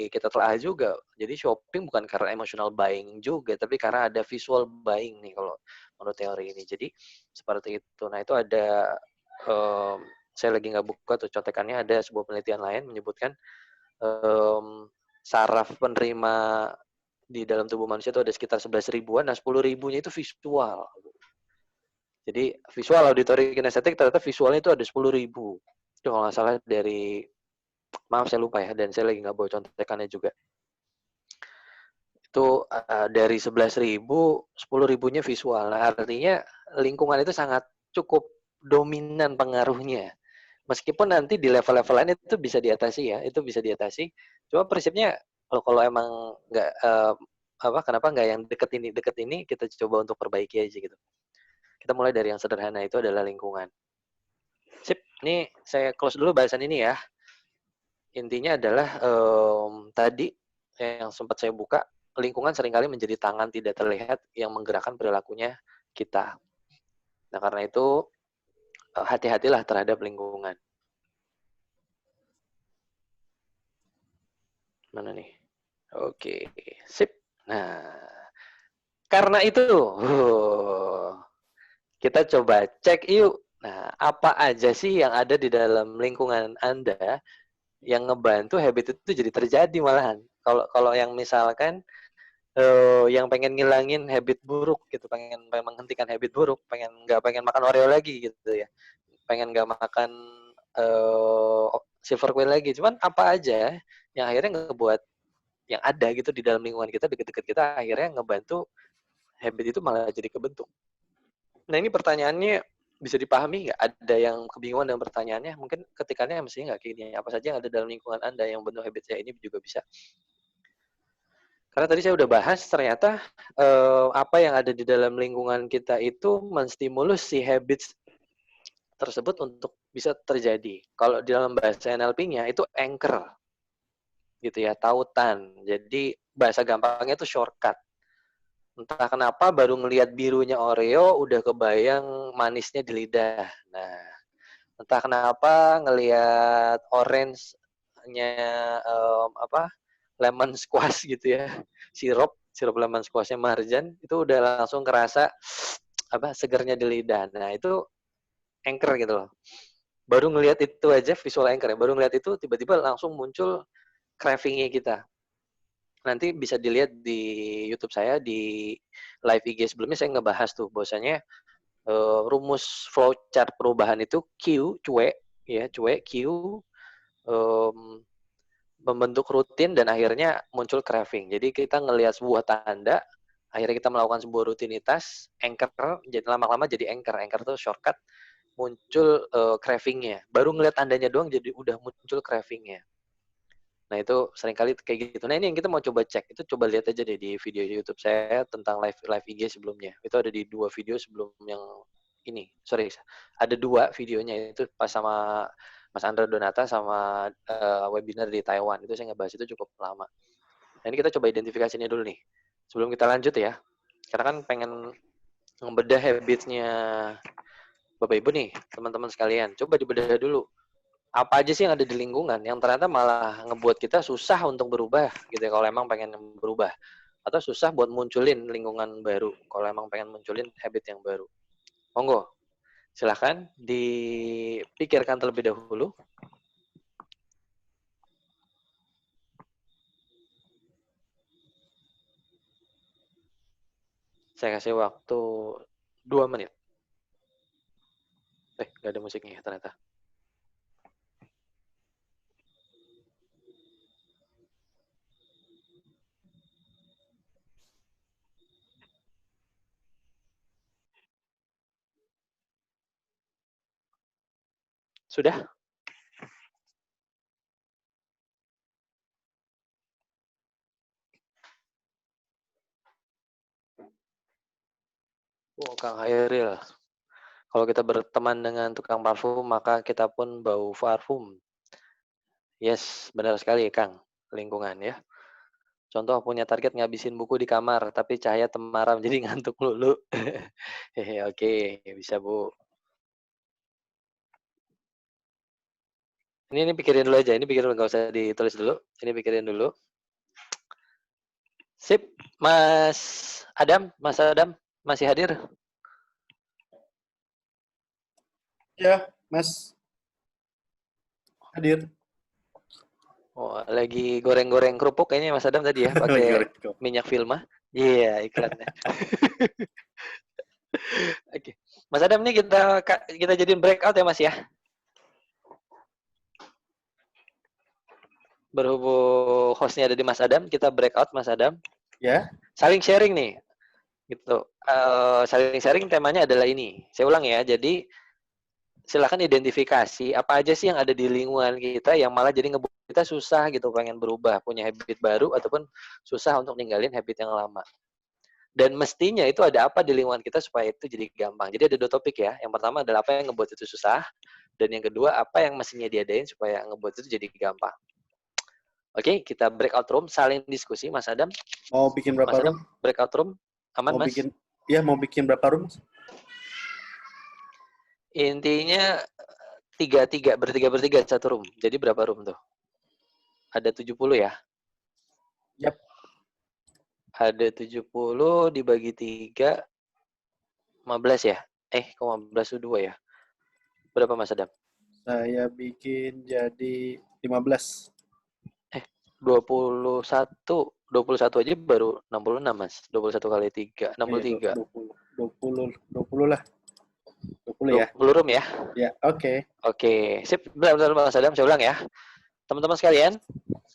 kita telah juga. Jadi shopping bukan karena emotional buying juga, tapi karena ada visual buying nih kalau menurut teori ini. Jadi seperti itu. Nah itu ada, saya lagi nggak buka tuh contekannya, ada sebuah penelitian lain menyebutkan saraf penerima di dalam tubuh manusia itu ada sekitar 11 ribuan, nah 10 ribunya itu visual. Jadi visual, auditory, kinestetik, ternyata visualnya itu ada 10 ribu. Itu kalau nggak salah dari, maaf saya lupa ya, dan saya lagi nggak bawa contekannya juga. Itu dari 11 ribu, 10 ribunya visual. Nah artinya lingkungan itu sangat cukup dominan pengaruhnya. Meskipun nanti di level-level lain itu bisa diatasi ya, itu bisa diatasi. Cuma prinsipnya kalau emang nggak kenapa nggak yang deket ini kita coba untuk perbaiki aja gitu. Kita mulai dari yang sederhana, itu adalah lingkungan. Sip, ini saya close dulu bahasan ini ya. Intinya adalah tadi yang sempat saya buka, lingkungan seringkali menjadi tangan tidak terlihat yang menggerakkan perilakunya kita. Nah karena itu hati-hatilah terhadap lingkungan. Mana nih? Oke, sip. Nah, karena itu kita coba cek yuk. Nah, apa aja sih yang ada di dalam lingkungan Anda yang ngebantu habit itu jadi terjadi malahan? Kalau yang misalkan yang pengen ngilangin habit buruk gitu, pengen menghentikan habit buruk, nggak pengen makan Oreo lagi gitu ya, pengen nggak makan silver quail lagi. Cuman apa aja yang akhirnya ngebuat yang ada gitu di dalam lingkungan kita, deket-deket kita, akhirnya ngebantu habit itu malah jadi kebentuk. Nah ini pertanyaannya bisa dipahami nggak? Ada yang kebingungan dengan pertanyaannya? Mungkin ketikannya mestinya nggak gini, apa saja yang ada dalam lingkungan Anda yang bentuk habit saya ini juga bisa. Karena tadi saya udah bahas, ternyata apa yang ada di dalam lingkungan kita itu menstimulus si habits tersebut untuk bisa terjadi. Kalau di dalam bahasa NLP-nya itu anchor, gitu ya, tautan. Jadi bahasa gampangnya itu shortcut. Entah kenapa baru ngelihat birunya Oreo udah kebayang manisnya di lidah. Nah, entah kenapa ngelihat orange-nya lemon squash gitu ya, sirup lemon squashnya Marjan itu udah langsung kerasa segernya di lidah. Nah itu anchor gitu loh. Baru ngelihat itu aja visual anchor ya. Baru ngelihat itu tiba-tiba langsung muncul craving-nya kita. Nanti bisa dilihat di YouTube saya di live IG sebelumnya saya ngebahas tuh bahwasanya rumus flowchart perubahan itu Q Q membentuk rutin dan akhirnya muncul craving. Jadi kita ngelihat sebuah tanda, akhirnya kita melakukan sebuah rutinitas, anchor, jadi lama-lama jadi anchor. Anchor itu shortcut, muncul craving-nya. Baru ngelihat tandanya doang jadi udah muncul craving-nya. Nah itu seringkali kayak gitu. Nah ini yang kita mau coba cek. Itu coba lihat aja deh di video YouTube saya tentang live IG sebelumnya. Itu ada di 2 video sebelum yang ini. Sorry, ada 2 videonya itu pas sama Mas Andra Donata sama webinar di Taiwan. Itu saya ngebahas itu cukup lama. Nah ini kita coba identifikasinya dulu nih. Sebelum kita lanjut ya. Karena kan pengen ngebedah habits-nya Bapak Ibu nih, teman-teman sekalian. Coba dibedah dulu. Apa aja sih yang ada di lingkungan yang ternyata malah ngebuat kita susah untuk berubah gitu ya kalau emang pengen berubah. Atau susah buat munculin lingkungan baru kalau emang pengen munculin habit yang baru. Monggo, silahkan dipikirkan terlebih dahulu. Saya kasih waktu 2 menit. Gak ada musiknya ternyata. Sudah? Oh, Kang Hairil. Kalau kita berteman dengan tukang parfum, maka kita pun bau parfum. Yes, benar sekali Kang. Lingkungan ya. Contoh punya target ngabisin buku di kamar, tapi cahaya temaram jadi ngantuk lulu. Oke, bisa Bu. Ini pikirin dulu aja, ini pikirin nggak usah ditulis dulu. Ini pikirin dulu. Sip, Mas Adam masih hadir? Ya, Mas. Hadir. Oh, lagi goreng-goreng kerupuk kayaknya Mas Adam tadi ya, pakai minyak Vilma. Iya, iklannya. Oke. Mas Adam nih kita jadiin breakout ya Mas ya. Berhubung hostnya ada di Mas Adam, kita breakout Mas Adam. Ya. Saling sharing nih, gitu. Saling sharing temanya adalah ini. Saya ulang ya. Jadi silakan identifikasi apa aja sih yang ada di lingkungan kita yang malah jadi ngebuat kita susah gitu pengen berubah, punya habit baru ataupun susah untuk ninggalin habit yang lama. Dan mestinya itu ada apa di lingkungan kita supaya itu jadi gampang. Jadi ada 2 topik ya. Yang pertama adalah apa yang ngebuat itu susah, dan yang kedua apa yang mestinya diadain supaya ngebuat itu jadi gampang. Oke, kita breakout room, saling diskusi, Mas Adam. Mau bikin berapa Mas room? Adam, breakout room, aman mau Mas? Mau bikin berapa room? Intinya bertiga satu room. Jadi berapa room tuh? Ada 70 ya? Yap. Ada 70 dibagi 3, 15 ya? Kok 15 itu 2 ya? Berapa Mas Adam? Saya bikin jadi 15. 21 21 aja baru 66, Mas. 21 kali 3, 63. 20 lah. 20 ya. 20 room ya. Ya, oke. Oke, sip. Benar Mas Adam, saya ulang ya. Teman-teman sekalian,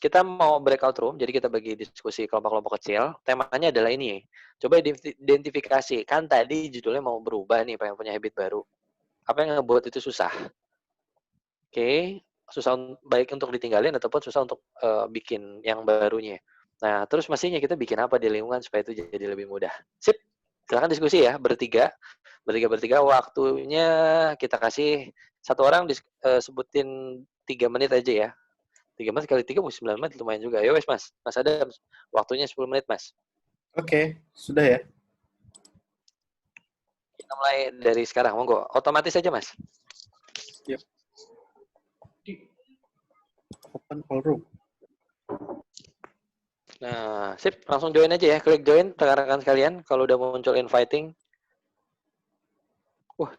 kita mau breakout room, jadi kita bagi diskusi kelompok-kelompok kecil. Temanya adalah ini. Coba identifikasi. Kan tadi judulnya mau berubah nih, pengen punya habit baru. Apa yang ngebuat itu susah? Oke, susah baik untuk ditinggalin ataupun susah untuk bikin yang barunya. Nah, terus mestinya kita bikin apa di lingkungan supaya itu jadi lebih mudah. Sip, silakan diskusi ya, bertiga. Bertiga, waktunya kita kasih satu orang sebutin 3 menit aja ya. 3 menit kali 3, 9 menit lumayan juga. Ayo wes Mas, Mas Adam, waktunya 10 menit Mas. Oke, sudah ya. Kita mulai dari sekarang, monggo. Otomatis aja Mas. Yep. Open all room. Nah, sip, langsung join aja ya. Klik join rekan-rekan sekalian kalau udah muncul inviting.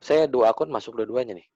Saya 2 akun masuk dua-duanya nih.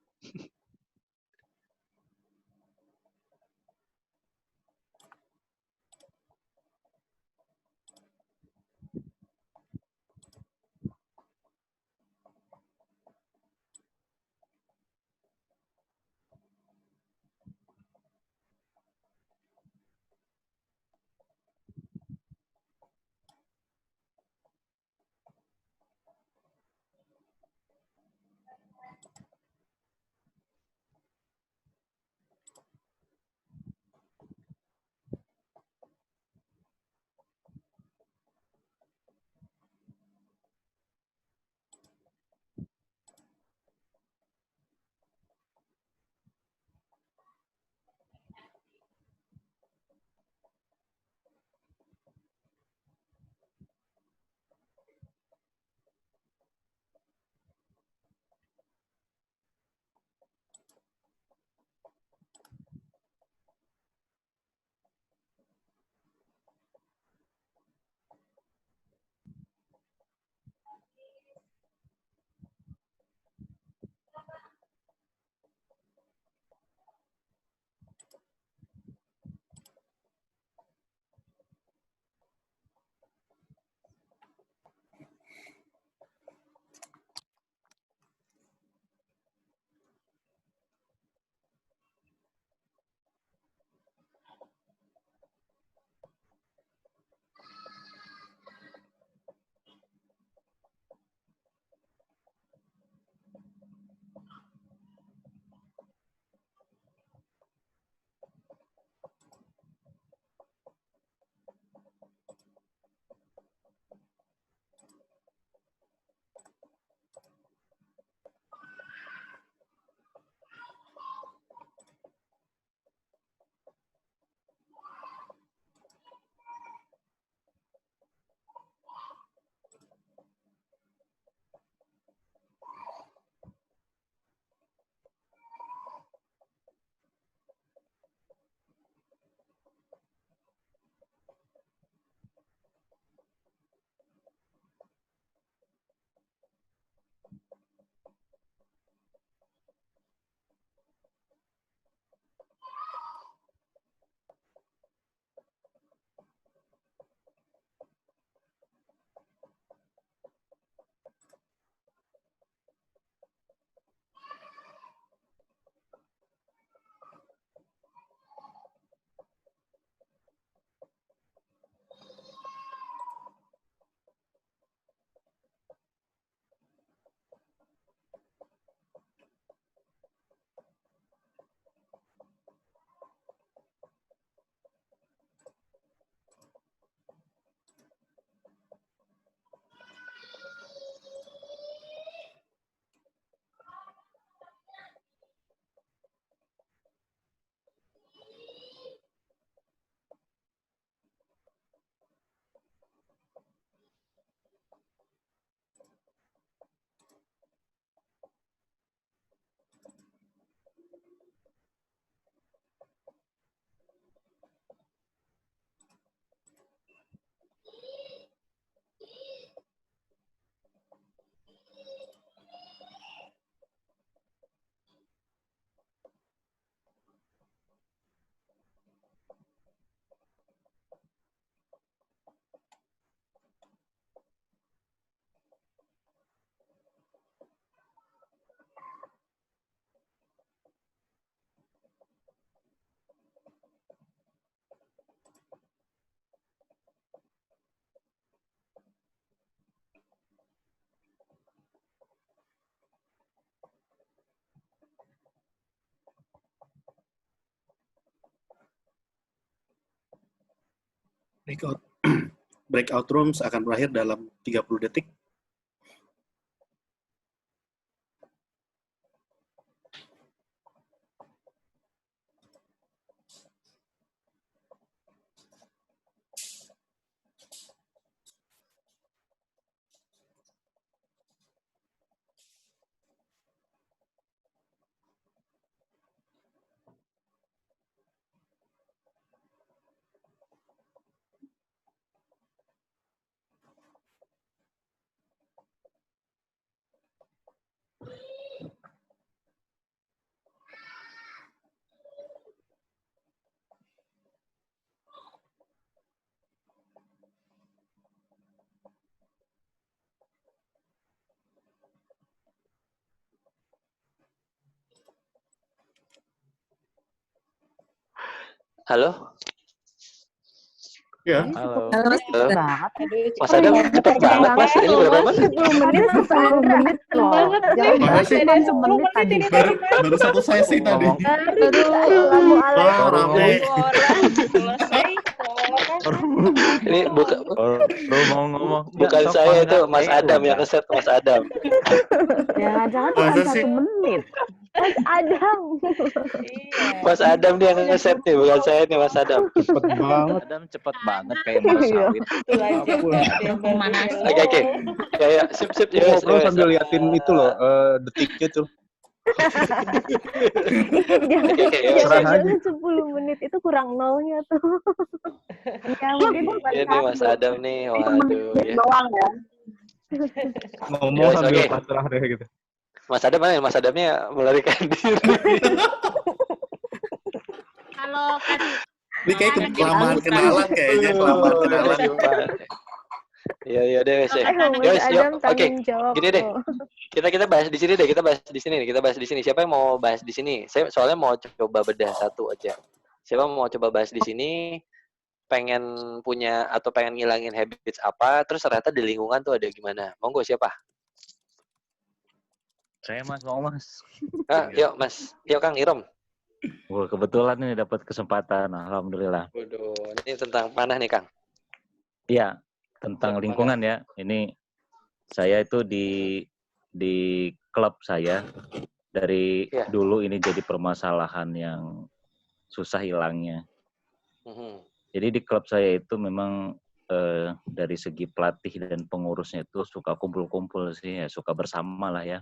Breakout rooms akan berakhir dalam 30 detik. Halo? Ya. Halo. Halo, Halo? banget. Mas Adam, cepet banget Mas. Ini berapa Mas? 10 menit, 10 menit loh. Jangan Makasih. cuma 10 menit tadi. Baru satu sesi tadi. Ngomong Assalamualaikum. Rame. Selesai. Ini bukan Baru mau ngomong. bukan Sok, saya Pak, itu enggak, Mas Adam yang ngeset Mas Adam. Jangan-jangan cuma Masa sih? 1 menit. Mas Adam. Mas Adam dia yang ngeset nih, bukan saya nih Mas Adam. Cepet banget. Adam cepet banget kayak mas sawit. Itu aja nggak ada yang Pemanasan. Oke. Ya, sip Gue ya. ngobrol sambil liatin itu loh, detiknya tuh. Jangan 10 menit itu kurang nolnya tuh. Ya mungkin bukan Ini Mas Adam nih, waduh ya. doang ya. Ngomong Yes, sambil oke. pasrah deh gitu. Mas Adam mana? Mas Adamnya melarikan diri. Kalau kasih Ini kayak kelamaan kenalan kayaknya, kelamaan kenalan. Iya deh, wes. Mas Guys, yuk. Adam Oke. tanggung jawab. Gini deh. kok. Kita bahas di sini deh. Kita bahas di sini. Siapa yang mau bahas di sini? Saya soalnya mau coba bedah satu aja. Siapa mau coba bahas di sini? Pengen punya atau pengen ngilangin habits apa? Terus ternyata di lingkungan tuh ada gimana? Monggo siapa? Saya mas mau mas. Yuk Mas. Yuk Kang Irom. Wah, kebetulan ini dapat kesempatan. Alhamdulillah. Waduh, ini tentang panah nih Kang. Iya, tentang lingkungan ya. Ini saya itu di klub saya dari dulu ini jadi permasalahan yang susah hilangnya. Jadi di klub saya itu memang dari segi pelatih dan pengurusnya itu suka kumpul-kumpul sih ya, suka bersama lah ya,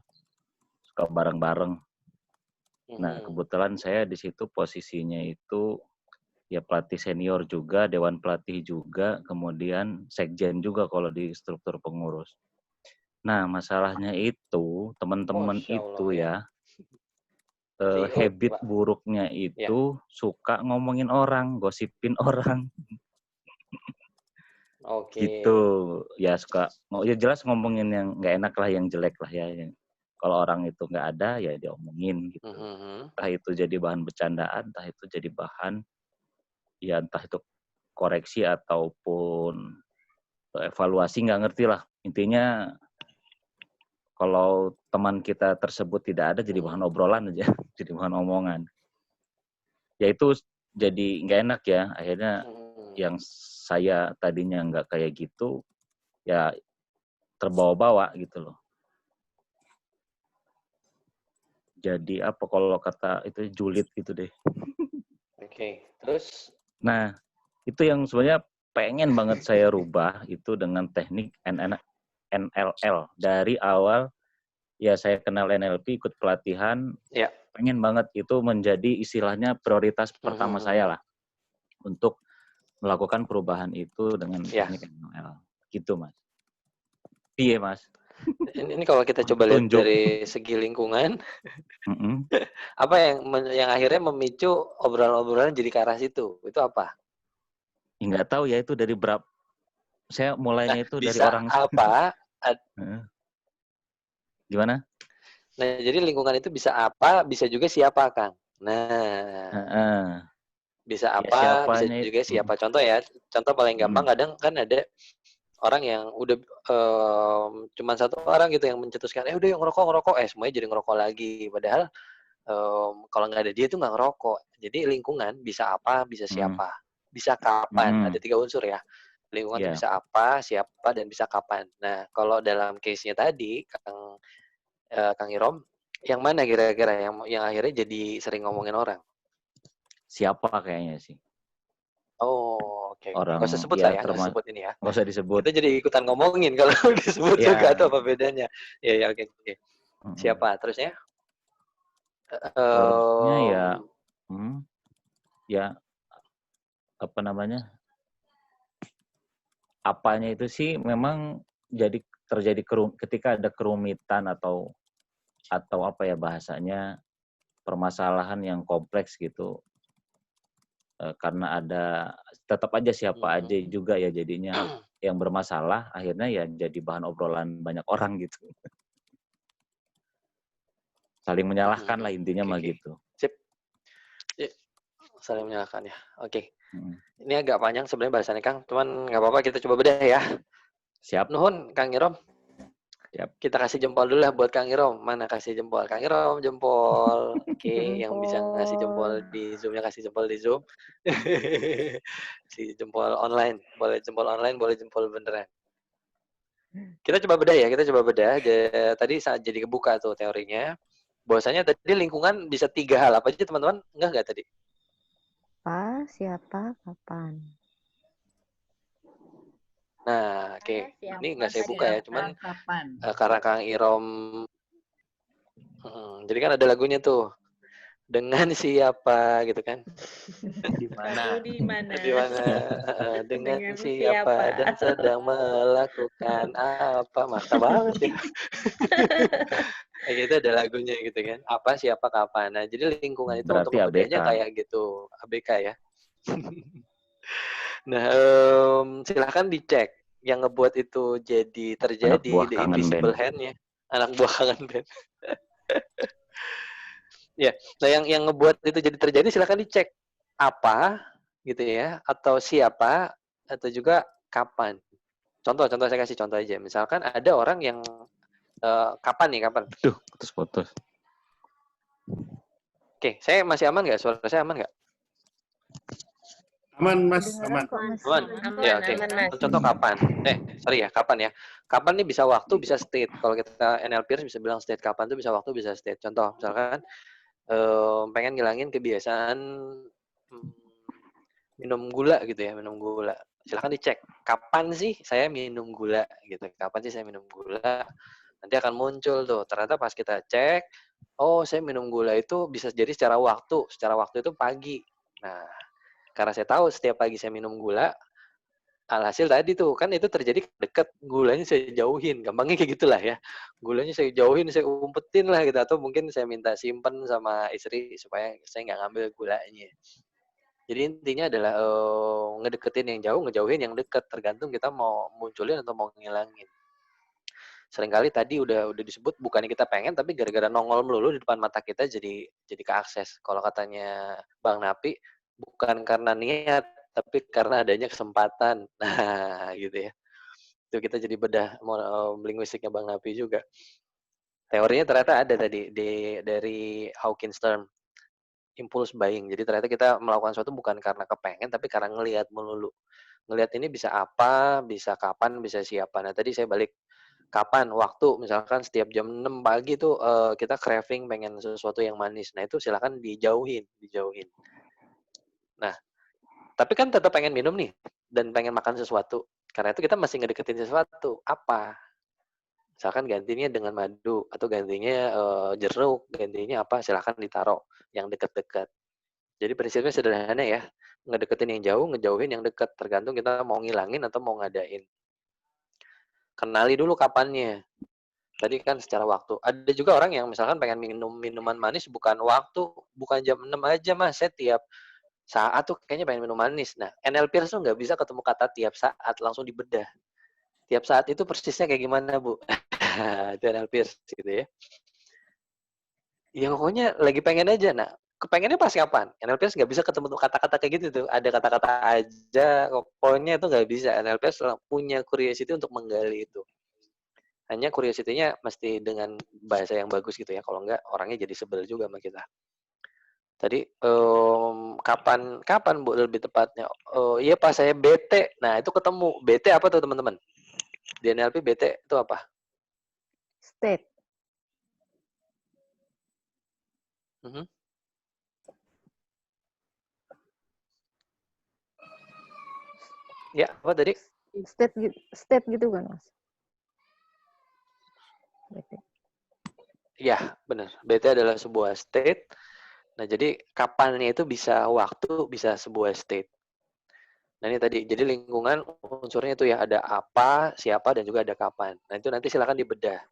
suka bareng-bareng. Nah kebetulan saya di situ posisinya itu ya pelatih senior juga, dewan pelatih juga, kemudian sekjen juga kalau di struktur pengurus. Nah masalahnya itu teman-teman itu ya habit buruknya itu suka ngomongin orang, gosipin orang. Oke. Gitu ya, suka ya jelas ngomongin yang nggak enak lah, yang jelek lah ya. Kalau orang itu nggak ada ya diomongin gitu. Entah itu jadi bahan bercandaan, entah itu jadi bahan ya entah itu koreksi ataupun evaluasi, nggak ngerti lah. Intinya kalau teman kita tersebut tidak ada jadi bahan obrolan aja, jadi bahan omongan. Ya itu jadi nggak enak ya. Akhirnya yang saya tadinya nggak kayak gitu, ya terbawa-bawa gitu loh. Jadi apa kalau kata itu julid gitu deh. Oke, terus? Nah, itu yang sebenarnya pengen banget saya rubah itu dengan teknik NLL. Dari awal ya saya kenal NLP, ikut pelatihan, pengen banget itu menjadi istilahnya prioritas pertama saya lah untuk melakukan perubahan itu dengan teknik NLL. Gitu Mas. Iya Mas. Ini kalau kita coba lihat dari segi lingkungan, apa yang akhirnya memicu obrolan-obrolan jadi ke arah situ? Itu apa? Nggak tahu ya, itu dari berapa. Saya mulainya itu dari orang. Apa? Gimana? Nah, jadi lingkungan itu bisa apa, bisa juga siapa, Kang. Nah, bisa apa, bisa juga siapa. Contoh ya, contoh paling gampang kadang kan ada orang yang udah cuma satu orang gitu yang mencetuskan, udah yuk ngerokok, semuanya jadi ngerokok lagi. Padahal kalau nggak ada dia tuh nggak ngerokok. Jadi lingkungan bisa apa, bisa siapa. bisa kapan. Ada 3 unsur ya. Lingkungan itu bisa apa, siapa, dan bisa kapan. Nah, kalau dalam case-nya tadi, Kang Irom, yang mana kira-kira yang akhirnya jadi sering ngomongin orang? Siapa kayaknya sih. Oh, oke. Orang Nggak usah sebut lah ya, nggak usah sebut ini ya. Nggak usah disebut. Kita jadi ikutan ngomongin kalau disebut juga atau apa bedanya. Ya, oke. Siapa terusnya? Terusnya ya apa namanya? Apanya itu sih memang terjadi ketika ada kerumitan atau apa ya bahasanya, permasalahan yang kompleks gitu. Karena tetap aja siapa aja juga ya jadinya yang bermasalah, akhirnya ya jadi bahan obrolan banyak orang gitu. Saling menyalahkan lah intinya mah gitu. Sip. Saling menyalahkan ya. Oke. Ini agak panjang sebenarnya bahasannya Kang, cuman nggak apa-apa kita coba bedah ya. Siap. Nuhun Kang Irom. Siap. Kita kasih jempol dulu lah buat Kang Irom. Mana kasih jempol? Kang Irom jempol. Oke, yang bisa ngasih jempol di Zoom-nya kasih jempol di Zoom. Si jempol online, boleh jempol online, boleh jempol beneran. Kita coba bedah ya, Tadi saat jadi kebuka tuh teorinya. Bahwasanya tadi lingkungan bisa 3 hal. Apa aja teman-teman? Enggak tadi? Apa, siapa, kapan. Nah, oke. Ini nggak saya buka ya, cuman karena Kang Irom, jadi kan ada lagunya tuh, dengan siapa gitu kan? Di mana? Dengan siapa dan sedang melakukan apa? Mantap banget ya. Kayak gitu ada lagunya gitu kan. Apa, siapa, kapan. Nah, jadi lingkungan itu berarti untuk ngebedanya kayak gitu. ABK ya. Nah, silahkan dicek yang ngebuat itu jadi terjadi di invisible hand-nya. Anak buah kangen band. Ya, nah yang ngebuat itu jadi terjadi silahkan dicek apa gitu ya, atau siapa, atau juga kapan. Contoh saya kasih contoh aja. Misalkan ada orang yang kapan. Duh, putus. Oke, saya masih aman nggak? Suara saya aman nggak? Aman, Mas. Aman. Ya, oke. Contoh kapan? Kapan ya? Kapan nih bisa waktu, bisa state. Kalau kita NLP bisa bilang state. Kapan tuh bisa waktu, bisa state. Contoh, misalkan pengen ngilangin kebiasaan minum gula gitu ya, Silakan dicek. Kapan sih saya minum gula gitu? Nanti akan muncul tuh. Ternyata pas kita cek, oh saya minum gula itu bisa jadi secara waktu. Secara waktu itu pagi. Nah, karena saya tahu setiap pagi saya minum gula, alhasil tadi tuh kan itu terjadi deket, gulanya saya jauhin, gampangnya kayak gitulah ya. Gulanya saya jauhin, saya umpetin lah gitu, atau mungkin saya minta simpen sama istri supaya saya nggak ngambil gulanya. Jadi intinya adalah ngedeketin yang jauh, ngejauhin yang dekat, tergantung kita mau munculin atau mau ngilangin. Seringkali tadi udah disebut bukannya kita pengen, tapi gara-gara nongol melulu di depan mata kita jadi keakses. Kalau katanya Bang Napi, bukan karena niat, tapi karena adanya kesempatan. Nah, gitu ya. Itu kita jadi bedah linguistiknya Bang Napi juga. Teorinya ternyata ada tadi dari Hawkins term, impulse buying. Jadi ternyata kita melakukan sesuatu bukan karena kepengen, tapi karena ngelihat melulu. Ngelihat ini bisa apa, bisa kapan, bisa siapa. Nah, tadi saya balik kapan, waktu, misalkan setiap jam 6 pagi tuh kita craving pengen sesuatu yang manis. Nah, itu silakan dijauhin. Nah, tapi kan tetap pengen minum nih, dan pengen makan sesuatu. Karena itu kita masih ngedeketin sesuatu. Apa? Misalkan gantinya dengan madu, atau gantinya jeruk, gantinya apa, silakan ditaruh yang dekat-dekat. Jadi prinsipnya sederhana ya, ngedeketin yang jauh, ngejauhin yang dekat. Tergantung kita mau ngilangin atau mau ngadain. Kenali dulu kapannya. Tadi kan secara waktu. Ada juga orang yang misalkan pengen minum minuman manis bukan waktu, bukan jam 6 aja mas. Saya tiap saat tuh kayaknya pengen minum manis. Nah, NLP tuh nggak bisa ketemu kata tiap saat, langsung dibedah. Tiap saat itu persisnya kayak gimana, Bu? Itu NLP gitu ya. Ya pokoknya lagi pengen aja. Nah, kepengennya pas kapan? NLP nggak bisa ketemu kata-kata kayak gitu tuh. Ada kata-kata aja, pokoknya itu nggak bisa. NLP punya curiosity untuk menggali itu. Hanya curiosity-nya mesti dengan bahasa yang bagus gitu ya. Kalau enggak, orangnya jadi sebel juga sama kita. Tadi kapan Bu lebih tepatnya? Iya pas saya bete. Nah, itu ketemu. Bete apa tuh teman-teman? Di NLP bete itu apa? State. Ya, apa tadi? State gitu kan, Mas? Ya, benar. BT adalah sebuah state. Nah, jadi kapannya itu bisa waktu, bisa sebuah state. Nah, ini tadi. Jadi lingkungan unsurnya itu ya ada apa, siapa, dan juga ada kapan. Nah, itu nanti silakan dibedah.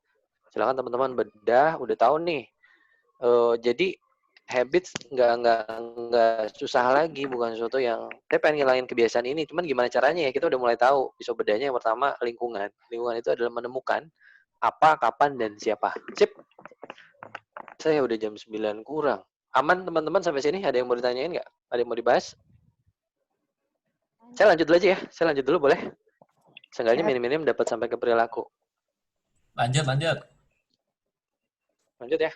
Silakan teman-teman bedah, udah tahu nih. Jadi habits nggak susah lagi, bukan sesuatu yang saya pengen ngilangin kebiasaan ini. Cuman gimana caranya ya? Kita udah mulai tahu. Bisa bedanya yang pertama lingkungan. Lingkungan itu adalah menemukan apa, kapan, dan siapa. Sip. Saya udah jam 9 kurang. Aman teman-teman sampai sini? Ada yang mau ditanyain nggak? Ada yang mau dibahas? Saya lanjut dulu aja ya. Saya lanjut dulu boleh? Seenggaknya minim-minim dapat sampai ke perilaku. Lanjut. Lanjut ya.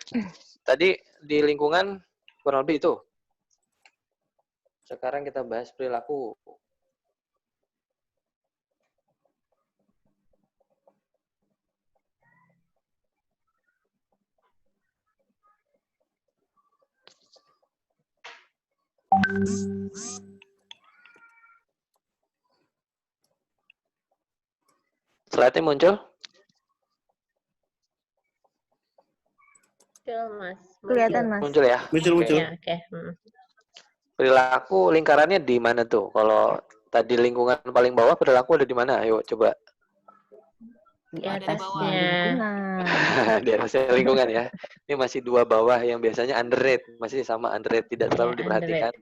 Tadi di lingkungan kurang lebih itu. Sekarang kita bahas perilaku. Slide-nya muncul? Mas. Kelihatan, Mas. Muncul ya? Muncul. Ya, oke. Perilaku lingkarannya di mana tuh? Kalau tadi lingkungan paling bawah, perilaku ada di mana? Ayo coba. Di atasnya. Di atasnya lingkungan ya. Ini masih dua bawah yang biasanya underrate. Masih sama underrate, tidak terlalu diperhatikan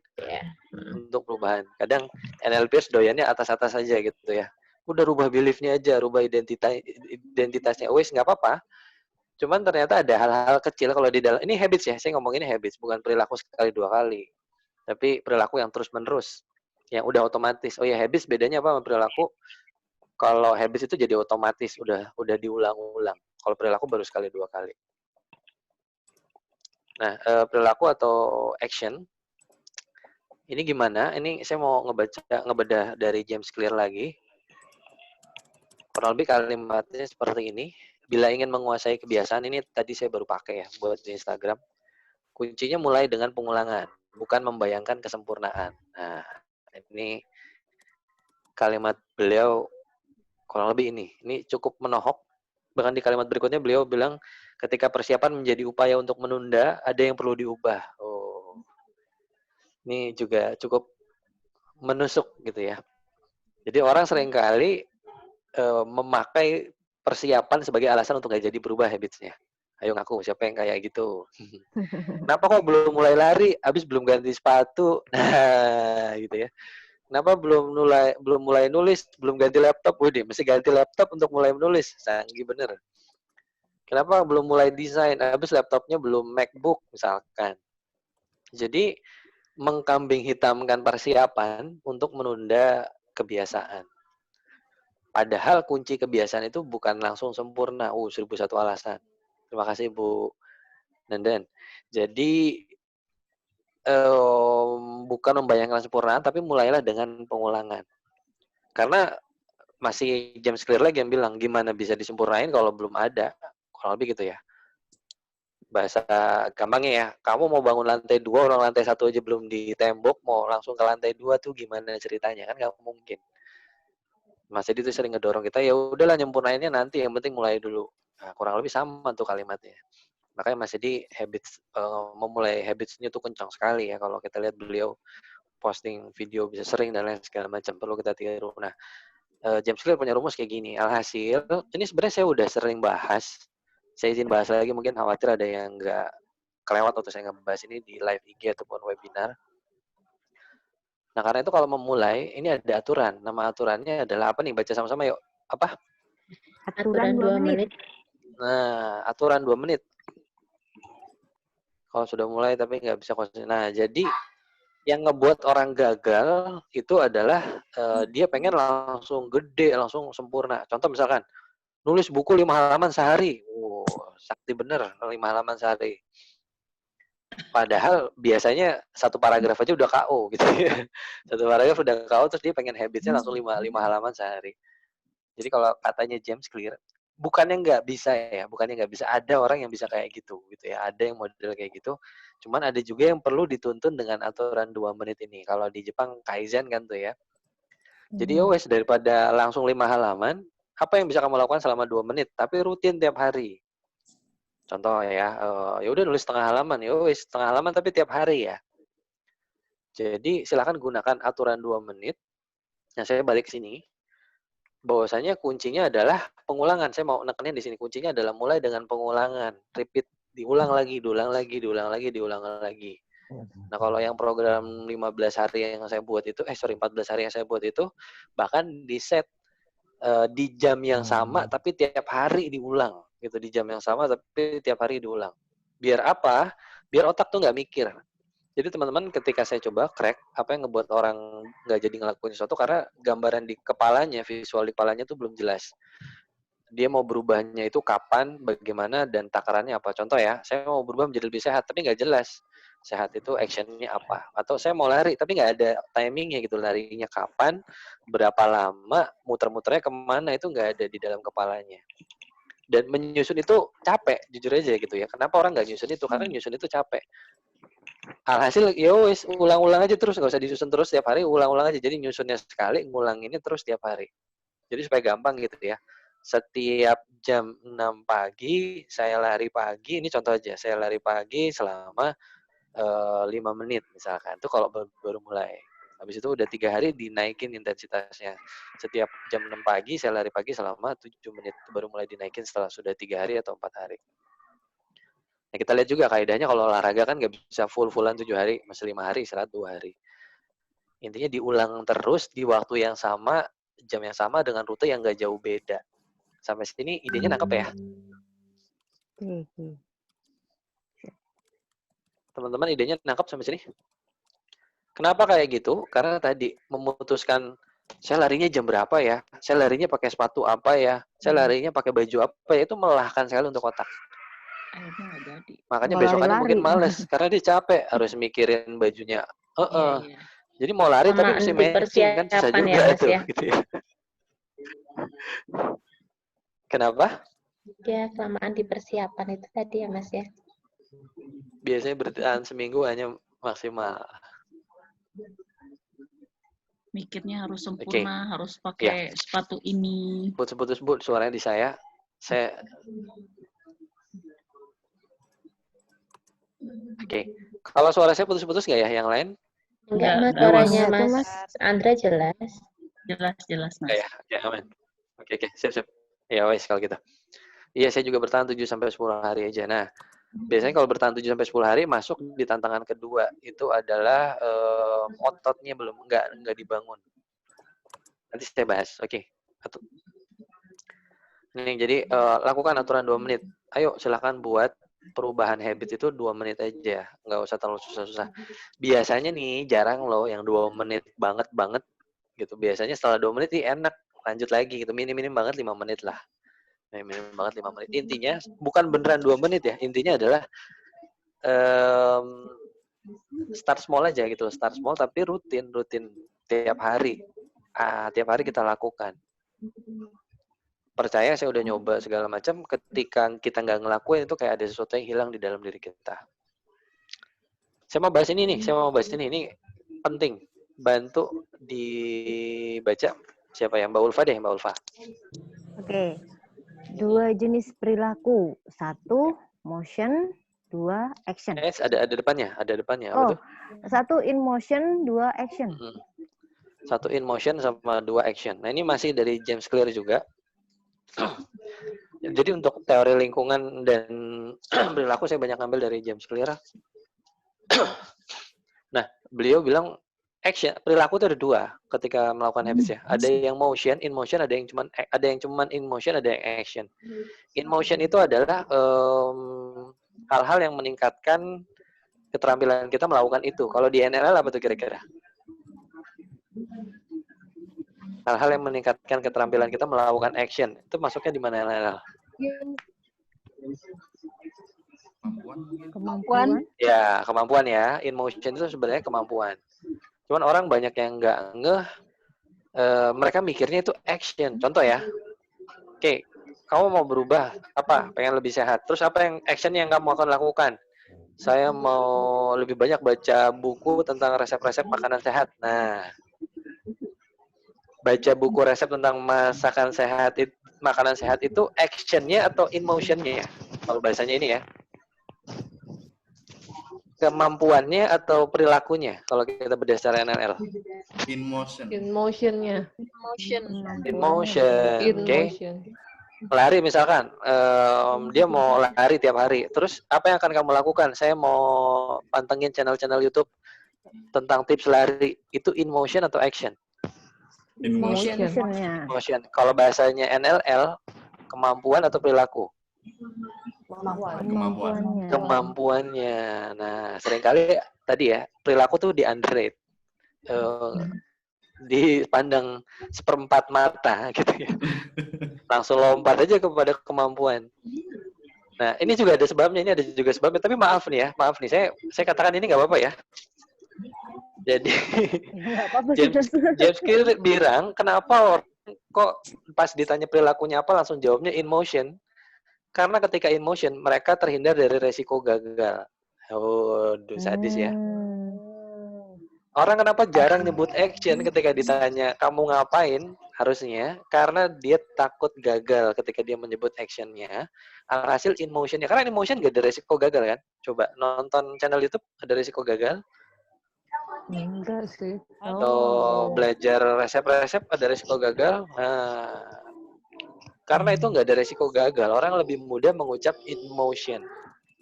untuk perubahan. Kadang NLPers doyannya atas-atas saja gitu ya. Udah rubah beliefnya aja, rubah identitasnya. Wes nggak apa-apa. Cuman ternyata ada hal-hal kecil kalau di dalam, ini habits ya, saya ngomong ini habits, bukan perilaku sekali dua kali. Tapi perilaku yang terus-menerus, yang udah otomatis. Oh ya, habits bedanya apa sama perilaku? Kalau habits itu jadi otomatis, udah diulang-ulang. Kalau perilaku baru sekali dua kali. Nah, perilaku atau action, ini gimana? Ini saya mau ngebedah dari James Clear lagi. Kurang lebih kalimatnya seperti ini. Bila ingin menguasai kebiasaan, ini tadi saya baru pakai ya buat di Instagram. Kuncinya mulai dengan pengulangan, bukan membayangkan kesempurnaan. Nah, ini kalimat beliau kurang lebih ini. Ini cukup menohok. Bahkan di kalimat berikutnya beliau bilang, ketika persiapan menjadi upaya untuk menunda, ada yang perlu diubah. Oh, ini juga cukup menusuk gitu ya. Jadi orang seringkali memakai persiapan sebagai alasan untuk gak jadi berubah habitsnya. Ayo ngaku, siapa yang kayak gitu? Kenapa kok belum mulai lari, habis belum ganti sepatu? Nah, gitu ya. Kenapa belum mulai nulis, belum ganti laptop? Wih, mesti ganti laptop untuk mulai menulis. Canggih bener. Kenapa belum mulai desain, habis laptopnya belum MacBook misalkan. Jadi mengkambing hitamkan persiapan untuk menunda kebiasaan. Padahal kunci kebiasaan itu bukan langsung sempurna. 1001 alasan. Terima kasih Bu Nenden. Jadi bukan membayangkan sempurna, tapi mulailah dengan pengulangan. Karena masih James Clear lagi yang bilang, gimana bisa disempurnain kalau belum ada. Kurang lebih gitu ya. Bahasa gampangnya ya, kamu mau bangun lantai 2, orang lantai 1 aja belum di tembok, mau langsung ke lantai 2 tuh gimana ceritanya? Kan nggak mungkin. Mas Edi tuh sering ngedorong kita, ya udahlah nyempurnainnya nanti, yang penting mulai dulu. Nah, kurang lebih sama tuh kalimatnya. Makanya Mas Edi memulai habitsnya tuh kencang sekali ya. Kalau kita lihat beliau posting video bisa sering dan lain segala macam, perlu kita tiru. Nah, James Clear punya rumus kayak gini. Alhasil, ini sebenarnya saya udah sering bahas. Saya izin bahas lagi, mungkin khawatir ada yang nggak kelewat waktu saya ngebahas ini di live IG ataupun webinar. Nah, karena itu kalau memulai, ini ada aturan. Nama aturannya adalah apa nih? Baca sama-sama yuk. Apa? Aturan 2 menit. Nah, aturan 2 menit. Kalau sudah mulai tapi nggak bisa konsisten. Nah, jadi yang ngebuat orang gagal itu adalah dia pengen langsung gede, langsung sempurna. Contoh misalkan, nulis buku 5 halaman sehari. Sakti bener, 5 halaman sehari. Padahal biasanya satu paragraf aja udah KO gitu ya. Satu paragraf udah KO terus dia pengen habitsnya langsung 5 halaman sehari. Jadi kalau katanya James Clear, bukannya nggak bisa ya, bukannya nggak bisa. Ada orang yang bisa kayak gitu ya. Ada yang model kayak gitu. Cuman ada juga yang perlu dituntun dengan aturan 2 menit ini. Kalau di Jepang Kaizen kan tuh ya. Jadi wes daripada langsung 5 halaman, apa yang bisa kamu lakukan selama 2 menit tapi rutin tiap hari. Contoh ya, ya udah nulis setengah halaman, ya wes setengah halaman tapi tiap hari ya. Jadi silakan gunakan aturan 2 menit. Nah, saya balik ke sini. Bahwasanya kuncinya adalah pengulangan. Saya mau nekenin di sini kuncinya adalah mulai dengan pengulangan, repeat, diulang lagi, diulang lagi, diulang lagi, diulang lagi. Nah, kalau yang program 15 hari yang saya buat itu, 14 hari yang saya buat itu bahkan di set di jam yang sama tapi tiap hari diulang gitu, di jam yang sama tapi tiap hari diulang. Biar apa? Biar otak tuh nggak mikir. Jadi teman-teman ketika saya coba crack, apa yang ngebuat orang nggak jadi ngelakuin sesuatu karena gambaran di kepalanya, visual di kepalanya tuh belum jelas. Dia mau berubahnya itu kapan, bagaimana, dan takarannya apa. Contoh ya, saya mau berubah menjadi lebih sehat, tapi nggak jelas. Sehat itu actionnya apa. Atau saya mau lari, tapi nggak ada timingnya gitu. Larinya kapan, berapa lama, muter-muternya kemana, itu nggak ada di dalam kepalanya. Dan menyusun itu capek, jujur aja gitu ya. Kenapa orang nggak nyusun itu? Karena nyusun itu capek. Alhasil, yowes, ulang-ulang aja terus. Nggak usah disusun terus setiap hari, ulang-ulang aja. Jadi nyusunnya sekali, ngulanginnya terus setiap hari. Jadi supaya gampang gitu ya. Setiap jam 6 pagi, saya lari pagi. Ini contoh aja, saya lari pagi selama 5 menit misalkan. Itu kalau baru mulai. Habis itu udah 3 hari dinaikin intensitasnya. Setiap jam 6 pagi, saya lari pagi selama 7 menit. Itu baru mulai dinaikin setelah sudah 3 hari atau 4 hari. Nah, kita lihat juga kaidahnya kalau olahraga kan nggak bisa full-fullan 7 hari, masih 5 hari, istirahat 2 hari. Intinya diulang terus di waktu yang sama, jam yang sama dengan rute yang nggak jauh beda. Sampai sini idenya nangkep ya? Teman-teman idenya nangkep sampai sini? Kenapa kayak gitu? Karena tadi memutuskan saya larinya jam berapa ya? Saya larinya pakai sepatu apa ya? Saya larinya pakai baju apa ya? Itu melelahkan sekali untuk otak. Makanya besokannya mungkin males karena dia capek harus mikirin bajunya. Jadi mau lari tapi mesti matching kan susah juga ya, tuh. Ya? Gitu ya. Kenapa? Ya, kelamaan di persiapan itu tadi ya, Mas ya. Biasanya bertahan seminggu hanya maksimal. Mikirnya harus sempurna, harus pakai sepatu ini. Putus-putus, Bu, suaranya di saya. Kalau suara saya putus-putus nggak ya yang lain? Enggak, Mas, suaranya Mas Andra jelas. Jelas, Mas. Ya, aman. Oke, siap. Ya, wes kalau gitu. Iya, saya juga bertahan 7 sampai 10 hari aja. Nah, biasanya kalau bertahan 7 sampai 10 hari masuk di tantangan kedua itu adalah ototnya belum enggak dibangun. Nanti saya bahas. Oke. Nih, jadi lakukan aturan 2 menit. Ayo silakan buat perubahan habit itu 2 menit aja. Nggak usah terlalu susah-susah. Biasanya nih jarang loh yang 2 menit banget gitu. Biasanya setelah 2 menit enak lanjut lagi gitu. Minim banget 5 menit lah. Minim banget 5 menit. Intinya bukan beneran 2 menit ya. Intinya adalah start small aja gitu. Start small tapi rutin tiap hari. Tiap hari kita lakukan. Percaya, saya udah nyoba segala macam, ketika kita nggak ngelakuin itu kayak ada sesuatu yang hilang di dalam diri kita. Saya mau bahas ini, ini penting. Bantu dibaca. Siapa ya? Mbak Ulfa deh, Mbak Ulfa. Oke. 2 jenis perilaku. 1 motion, 2 action. Ada depannya. Apa tuh? 1 in motion, 2 action. 1 in motion sama 2 action. Nah, ini masih dari James Clear juga. Jadi untuk teori lingkungan dan perilaku saya banyak ambil dari James Clear. Nah, beliau bilang perilaku itu ada 2 ketika melakukan habits ya. Ada yang motion, in motion, ada yang cuman in motion, ada yang action. In motion itu adalah hal-hal yang meningkatkan keterampilan kita melakukan itu. Kalau di NLL apa tuh kira-kira? Hal-hal yang meningkatkan keterampilan kita melakukan action. Itu masuknya di mana NLL? Kemampuan. Ya, kemampuan ya. In motion itu sebenarnya kemampuan. Cuman orang banyak yang nggak ngeh, mereka mikirnya itu action. Contoh ya, oke, kamu mau berubah, apa? Pengen lebih sehat. Terus apa yang action yang kamu akan lakukan? Saya mau lebih banyak baca buku tentang resep-resep makanan sehat. Nah, baca buku resep tentang masakan sehat, makanan sehat itu actionnya atau in motionnya? Kalau bahasanya ini ya. Kemampuannya atau perilakunya kalau kita berdasarkan NLL? In motion. In motionnya. In motion. Oke. Lari misalkan, dia mau lari tiap hari. Terus apa yang akan kamu lakukan? Saya mau pantengin channel-channel YouTube tentang tips lari. Itu in motion atau action? In motion. Motionnya. Motion. Kalau bahasanya NLL, kemampuan atau perilaku? Kemampuannya. Kemampuannya. Nah, seringkali tadi ya, perilaku tuh di-underrate. Dipandang seperempat mata gitu ya. Langsung lompat aja kepada kemampuan. Nah, ini juga ada sebabnya, ini ada juga sebabnya. Tapi maaf nih, saya katakan ini nggak apa-apa ya. Jadi James Clear bilang, kenapa orang kok pas ditanya perilakunya apa langsung jawabnya in motion? Karena ketika in motion, mereka terhindar dari resiko gagal. Oh, sadis ya. Orang kenapa jarang nyebut action ketika ditanya, kamu ngapain? Harusnya, karena dia takut gagal ketika dia menyebut actionnya. Alhasil in motionnya, karena in motion gak ada resiko gagal kan? Coba nonton channel YouTube, ada resiko gagal? Enggak sih. Atau belajar resep-resep, ada resiko gagal? Nah, karena itu nggak ada resiko gagal, orang lebih mudah mengucap in motion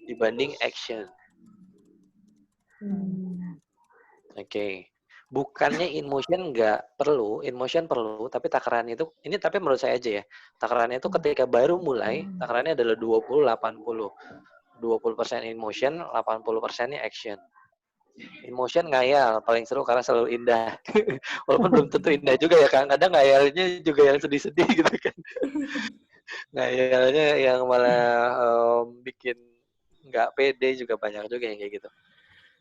dibanding action. Oke. Bukannya in motion nggak perlu, in motion perlu, tapi takaran itu, ini tapi menurut saya aja ya, takarannya itu ketika baru mulai, takarannya adalah 20-80. 20% in motion, 80%-nya action. In motion ngayal, paling seru karena selalu indah. Walaupun belum tentu indah juga ya, kadang ngayalnya juga yang sedih-sedih gitu kan. Ngayalnya yang malah bikin nggak pede juga banyak juga yang kayak gitu.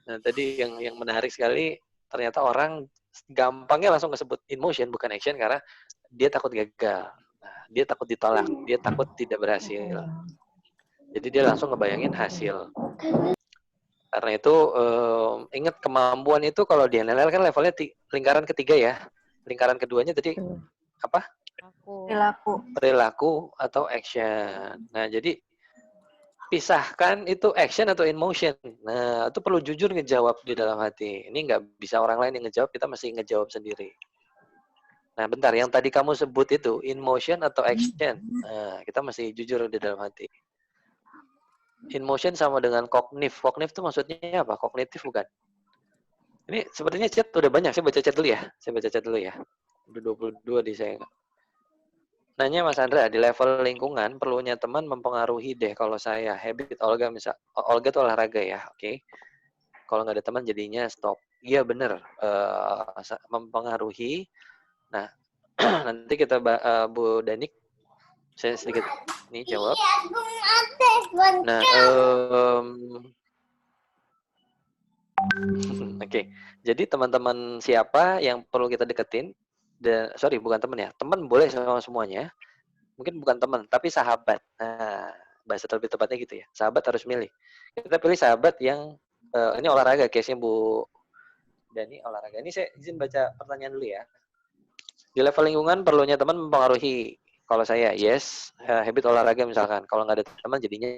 Nah tadi yang menarik sekali, ternyata orang gampangnya langsung kesebut in motion bukan action karena dia takut gagal. Nah, dia takut ditolak, dia takut tidak berhasil. Jadi dia langsung ngebayangin hasil. Karena itu ingat kemampuan itu kalau di NLL kan levelnya lingkaran ketiga ya. Lingkaran keduanya tadi apa? Perilaku atau action. Nah, jadi pisahkan itu action atau in motion. Nah, itu perlu jujur ngejawab di dalam hati. Ini nggak bisa orang lain yang ngejawab, kita mesti ngejawab sendiri. Nah, bentar, yang tadi kamu sebut itu in motion atau action. Nah, kita mesti jujur di dalam hati. In motion sama dengan kognitif. Kognitif itu maksudnya apa? Kognitif bukan? Ini sepertinya chat udah banyak. Saya baca chat dulu ya. Udah 22 di saya. Nanya Mas Andra, di level lingkungan perlunya teman mempengaruhi deh kalau saya. Habit Olga misal. Olga itu olahraga ya, oke. Kalau nggak ada teman jadinya stop. Iya bener, mempengaruhi. Nah, nanti kita Bu Danik, saya sedikit nih jawab. Nah, oke. Jadi teman-teman siapa yang perlu kita deketin? Sorry, bukan teman ya. Teman boleh sama semuanya. Mungkin bukan teman, tapi sahabat. Nah, bahasa lebih tepatnya gitu ya. Sahabat harus milih. Kita pilih sahabat yang ini olahraga, case-nya Bu Dani olahraga. Ini saya izin baca pertanyaan dulu ya. Di level lingkungan perlunya teman mempengaruhi. Kalau saya, yes, habit olahraga misalkan. Kalau nggak ada teman, jadinya.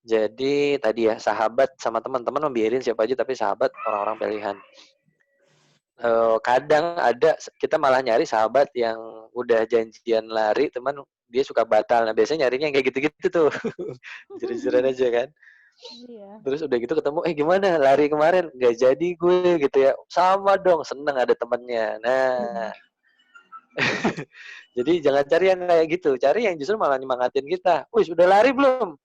Jadi tadi ya, sahabat sama teman-teman membiarin siapa aja, tapi sahabat orang-orang pilihan. Kadang ada, kita malah nyari sahabat yang udah janjian lari, teman dia suka batal. Nah, biasanya nyarinya yang kayak gitu-gitu tuh. Jujur-jujuran aja kan. Iya. Terus udah gitu ketemu, gimana lari kemarin? Nggak jadi gue gitu ya. Sama dong, seneng ada temennya. Nah, jadi jangan cari yang kayak gitu. Cari yang justru malah nyemangatin kita. Wih, udah lari belum?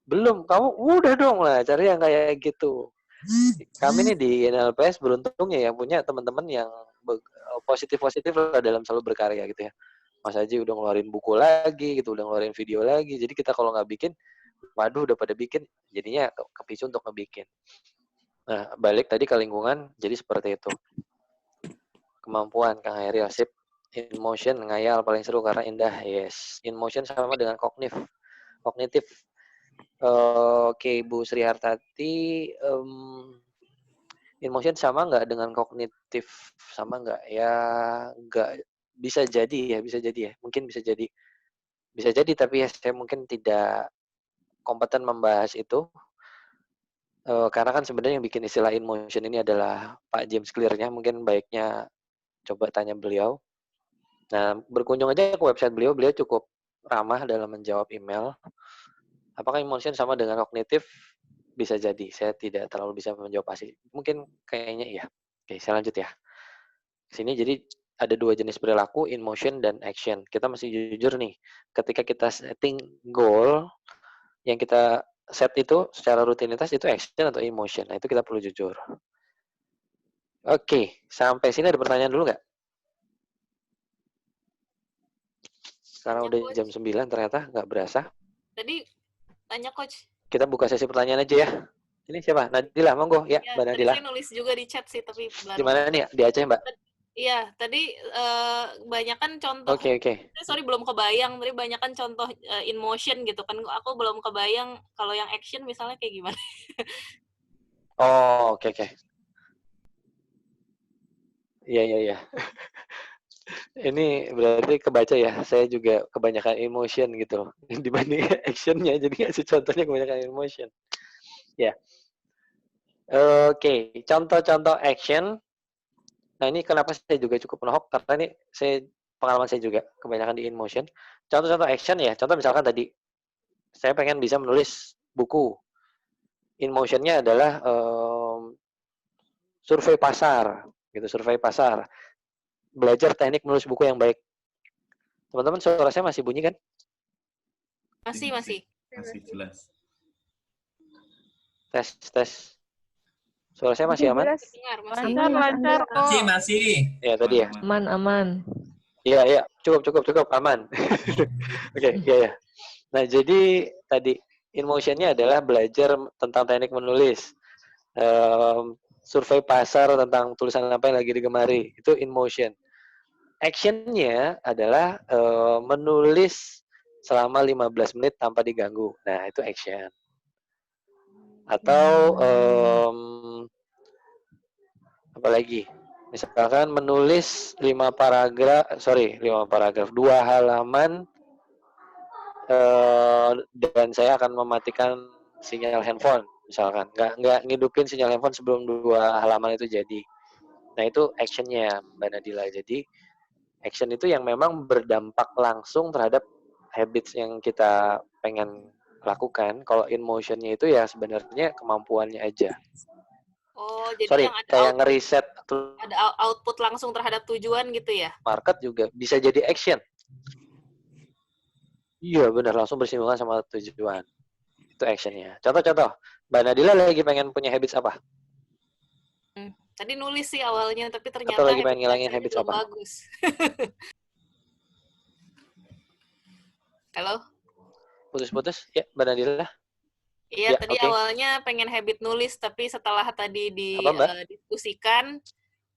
Belum. Kamu udah dong lah. Cari yang kayak gitu. Kami nih di NLPS beruntungnya yang punya teman-teman yang positif-positif lah dalam selalu berkarya gitu ya. Mas Haji udah ngeluarin buku lagi gitu, udah ngeluarin video lagi. Jadi kita kalau nggak bikin, waduh udah pada bikin, jadinya kepicu untuk ngebikin. Nah, balik tadi ke lingkungan, jadi seperti itu. Kemampuan, Kang Heri, sip. In motion, ngayal, paling seru karena indah, yes. In motion sama dengan kognitif. Oke, Bu Sri Hartati, in motion sama nggak dengan kognitif? Sama nggak? Ya, nggak. Bisa jadi ya. Mungkin bisa jadi. Bisa jadi, tapi ya saya mungkin tidak kompeten membahas itu. Karena kan sebenarnya yang bikin istilah in motion ini adalah Pak James Clear-nya. Mungkin baiknya coba tanya beliau. Nah, berkunjung aja ke website beliau cukup ramah dalam menjawab email. Apakah in motion sama dengan kognitif? Bisa jadi. Saya tidak terlalu bisa menjawab pasti. Mungkin kayaknya iya. Oke, saya lanjut ya. Sini jadi ada 2 jenis perilaku, in motion dan action. Kita mesti jujur nih. Ketika kita setting goal, yang kita set itu secara rutinitas itu action atau in motion. Nah, itu kita perlu jujur. Oke, sampai sini ada pertanyaan dulu nggak? Karena udah jam 9 ternyata nggak berasa. Tadi tanya coach. Kita buka sesi pertanyaan aja ya. Ini siapa? Nadila, monggo. Ya, Mbak Nadila. Saya nulis juga di chat sih, tapi baru. Gimana nih? Di Aceh, Mbak? Iya, tadi banyakan contoh. Oke. Sorry, belum kebayang. Tadi banyakan contoh in motion gitu kan. Aku belum kebayang kalau yang action misalnya kayak gimana. Oh, oke. Iya. Ini berarti kebaca ya. Saya juga kebanyakan emotion gitu dibanding actionnya. Jadi ngasih contohnya kebanyakan emotion. Ya. Oke. Contoh-contoh action. Nah, ini kenapa saya juga cukup menohok karena ini pengalaman saya juga kebanyakan di in motion. Contoh-contoh action ya. Contoh misalkan tadi saya pengen bisa menulis buku. In motion-nya adalah survei pasar gitu, belajar teknik menulis buku yang baik. Teman-teman, suara saya masih bunyi kan? Masih jelas. Tes. Suara saya masih aman? Lancar kok. Masih. Ya, tadi ya. Aman. Iya, cukup aman. Oke, iya. Nah, jadi tadi in motion-nya adalah belajar tentang teknik menulis. Survei pasar tentang tulisan apa yang lagi digemari, itu in motion. Action-nya adalah menulis selama 15 menit tanpa diganggu. Nah, itu action. Atau apa lagi? Misalkan menulis 2 halaman dan saya akan mematikan sinyal handphone. Misalkan nggak ngidupin sinyal handphone sebelum 2 halaman itu jadi. Nah, itu action-nya Mbak Nadila. Jadi action itu yang memang berdampak langsung terhadap habits yang kita pengen lakukan. Kalau in motion-nya itu ya sebenarnya kemampuannya aja. Oh, jadi yang ada kayak ngeriset ada output langsung terhadap tujuan gitu ya? Market juga bisa jadi action. Iya benar, langsung bersinggungan sama tujuan. Itu action-nya. Contoh-contoh, Mbak Nadila lagi pengen punya habits apa? Tadi nulis sih awalnya, tapi ternyata atau lagi pengen ngilangin habits apa? Bagus. Halo? Putus-putus? Ya, Mbak Nadila. Iya, tadi awalnya pengen habit nulis, tapi setelah tadi didiskusikan,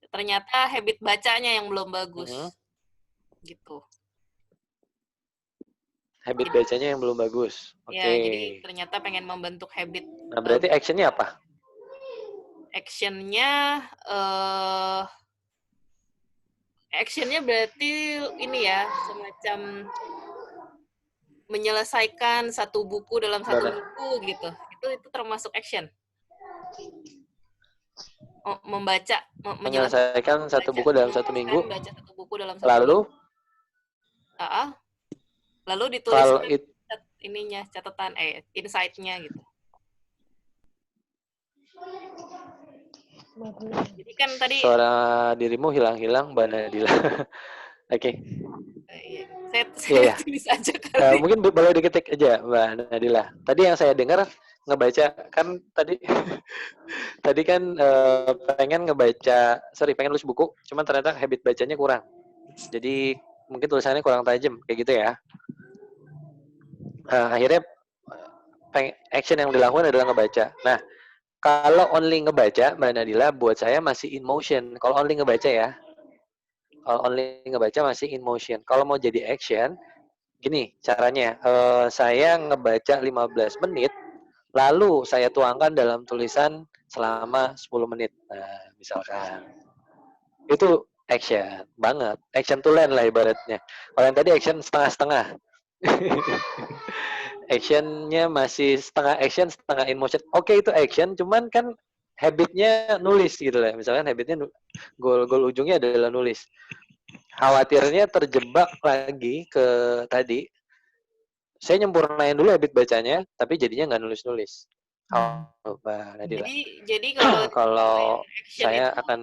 ternyata habit bacanya yang belum bagus. Gitu. Habit bacanya yang belum bagus. Oke. Ya, jadi ternyata pengen membentuk habit. Nah, berarti action-nya apa? Actionnya berarti ini ya, semacam menyelesaikan satu buku dalam satu buku gitu. Itu termasuk action. Membaca, menyelesaikan satu buku dalam 1 minggu. Membaca satu buku dalam 1 lalu? minggu. Lalu ditulis catatan insight-nya gitu. Jadi kan tadi suara dirimu hilang-hilang, Mbak Nadila. Oke. Saya tulis aja kali. Mungkin boleh diketik aja, Mbak Nadila. Tadi yang saya dengar ngebaca kan tadi kan pengen nulis buku, cuman ternyata habit bacanya kurang. Jadi mungkin tulisannya kurang tajam kayak gitu ya. Akhirnya action yang dilakukan adalah ngebaca. Nah, kalau only ngebaca, Mbak Nadila, buat saya masih in motion. Kalau only ngebaca ya. Kalau only ngebaca masih in motion. Kalau mau jadi action, gini caranya. Saya ngebaca 15 menit, lalu saya tuangkan dalam tulisan selama 10 menit. Nah, misalkan. Itu action banget. Action to learn lah ibaratnya. Kalau yang tadi action setengah-setengah. Actionnya masih setengah action, setengah in motion. Oke, itu action, cuman kan habitnya nulis gitu lah. Misalkan habitnya goal ujungnya adalah nulis. Khawatirnya terjebak lagi ke tadi. Saya nyempurnain dulu habit bacanya, tapi jadinya nggak nulis-nulis. Jadi kalau saya itu, akan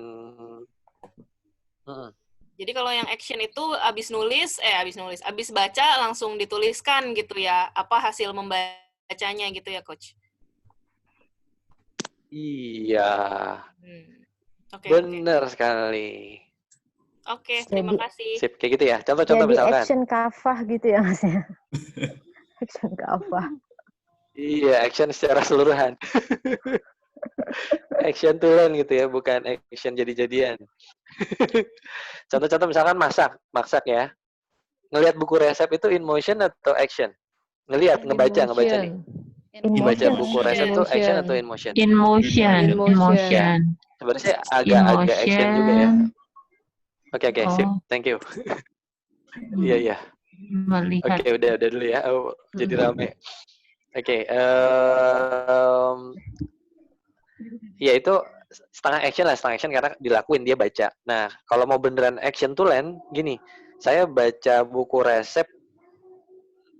jadi kalau yang action itu abis baca langsung dituliskan gitu ya, apa hasil membacanya gitu ya, Coach? Iya. Benar sekali. Oke, terima kasih. Sip, kayak gitu ya. Contoh-contoh jadi misalkan. action kafah gitu ya, Mas ya. Action kafah. Iya, action secara keseluruhan. Action to learn gitu ya, bukan action jadi-jadian. Contoh-contoh misalkan masak ya. Ngelihat buku resep itu in motion atau action? Ngebaca nih. Baca buku resep itu action atau in motion? In motion. Sebenarnya agak action juga ya. Oke, sip. Thank you. Iya. Oke, udah dulu ya. Jadi rame. Oke, ya itu setengah action karena dilakuin dia baca. Nah, kalau mau beneran action to learn, gini, saya baca buku resep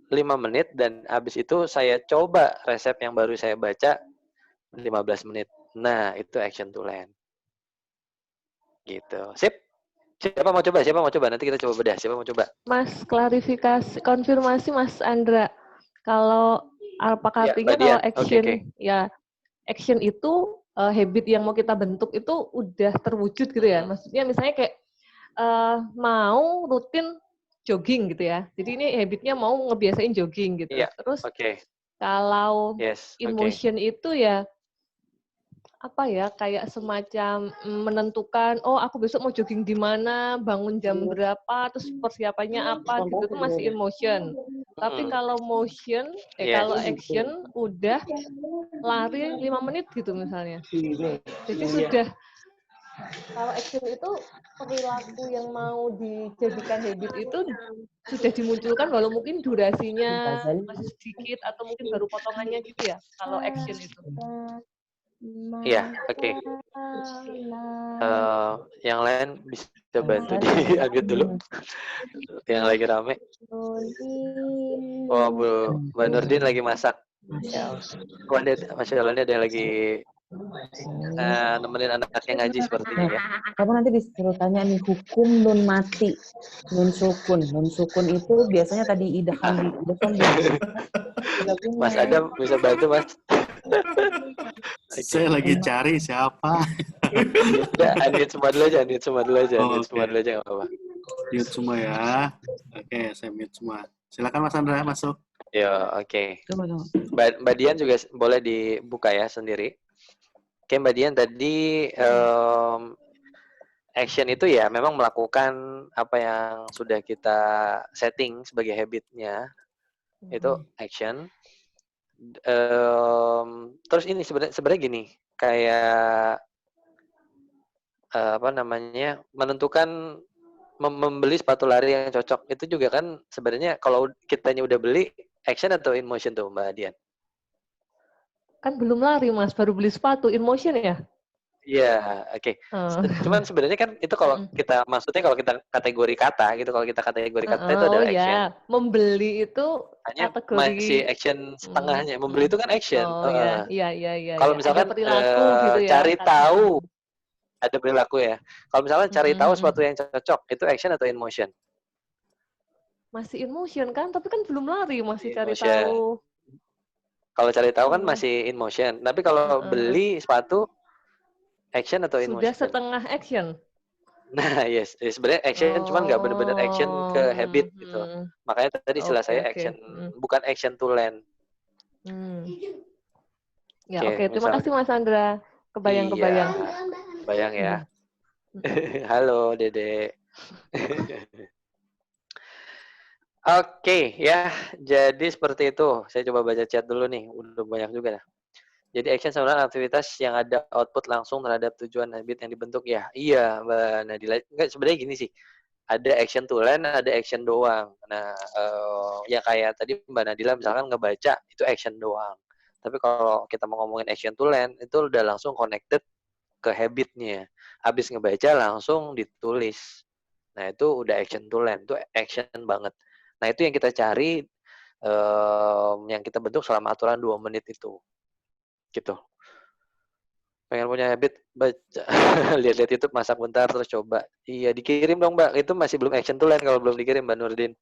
5 menit dan habis itu saya coba resep yang baru saya baca 15 menit. Nah, itu action to learn. Gitu. Sip. Siapa mau coba? Nanti kita coba bedah. Siapa mau coba? Mas, konfirmasi Mas Andra. Kalau apakah artinya kalau action ya action itu habit yang mau kita bentuk itu udah terwujud gitu ya? Maksudnya misalnya kayak mau rutin jogging gitu ya. Jadi ini habitnya mau ngebiasain jogging gitu. Terus kalau in motion itu ya apa ya, kayak semacam menentukan, aku besok mau jogging di mana, bangun jam berapa, terus persiapannya apa gitu, itu masih in motion. Tapi kalau motion, kalau action udah lari 5 menit gitu misalnya. Jadi sudah, kalau action itu perilaku yang mau dijadikan habit itu sudah dimunculkan walau mungkin durasinya masih sedikit atau mungkin baru potongannya gitu ya, kalau action itu. Iya, oke. Yang lain bisa bantu di-unmute dulu. Yang lagi rame. Oh, Mbak Nurdin lagi masak. Masya Allah, ini ada yang lagi nemenin anaknya ngaji sepertinya ya. Kamu nanti disuruh tanya nih, hukum nun mati, nun sukun. Nun sukun itu biasanya tadi idahkan Mas Adam bisa bantu, Mas? Saya lagi cari siapa. Ya, unmute semua dulu aja, nggak apa-apa. Mute semua ya. Oke, saya mute semua. Silakan Mas Andra masuk. Ya, oke. Mbak Dian juga boleh dibuka ya sendiri. Oke, Mbak Dian tadi action itu ya memang melakukan apa yang sudah kita setting sebagai habitnya. Itu action. Terus ini sebenarnya gini, kayak menentukan membeli sepatu lari yang cocok itu juga kan sebenarnya kalau kitanya udah beli action atau in motion tuh Mbak Dian? Kan belum lari Mas, baru beli sepatu, in motion ya? Iya, oke. Cuman sebenarnya kan itu kalau kita maksudnya kalau kita kategori kata gitu, kalau kita kategori kata itu adalah action. Ya. Membeli itu hanya kategori masih action setengahnya. Membeli itu kan action. Iya. Kalau misalkan perilaku gitu ya, cari tahu ada perilaku ya. Kalau misalnya cari tahu sepatu yang cocok, itu action atau in motion? Masih in motion kan, tapi kan belum lari, masih cari tahu. Kalau cari tahu kan masih in motion. Tapi kalau beli sepatu action atau in motion? Sudah setengah action. Nah, yes. Sebenarnya action cuman nggak benar-benar action ke habit gitu. Makanya tadi istilah saya action, bukan action to learn. Ya, oke. Terima kasih Mas Andra. Kebayang-kebayang. Iya, bayang ya. Halo, Dede. Oke, ya. Jadi seperti itu. Saya coba baca chat dulu nih. Udah banyak juga. Jadi action sebenarnya aktivitas yang ada output langsung terhadap tujuan habit yang dibentuk ya. Iya, Mbak Nadila. Enggak, sebenarnya gini sih. Ada action to learn, ada action doang. Nah, ya kayak tadi Mbak Nadila misalkan ngebaca, itu action doang. Tapi kalau kita mau ngomongin action to learn, itu udah langsung connected ke habitnya. Habis ngebaca langsung ditulis. Nah, itu udah action to learn. Itu action banget. Nah, itu yang kita cari, yang kita bentuk selama aturan 2 menit itu. Gitu. Pengen punya habit baca. Lihat-lihat YouTube, masak bentar, terus coba. Iya, dikirim dong, Mbak. Itu masih belum action to learn kalau belum dikirim, Mbak Nurdin.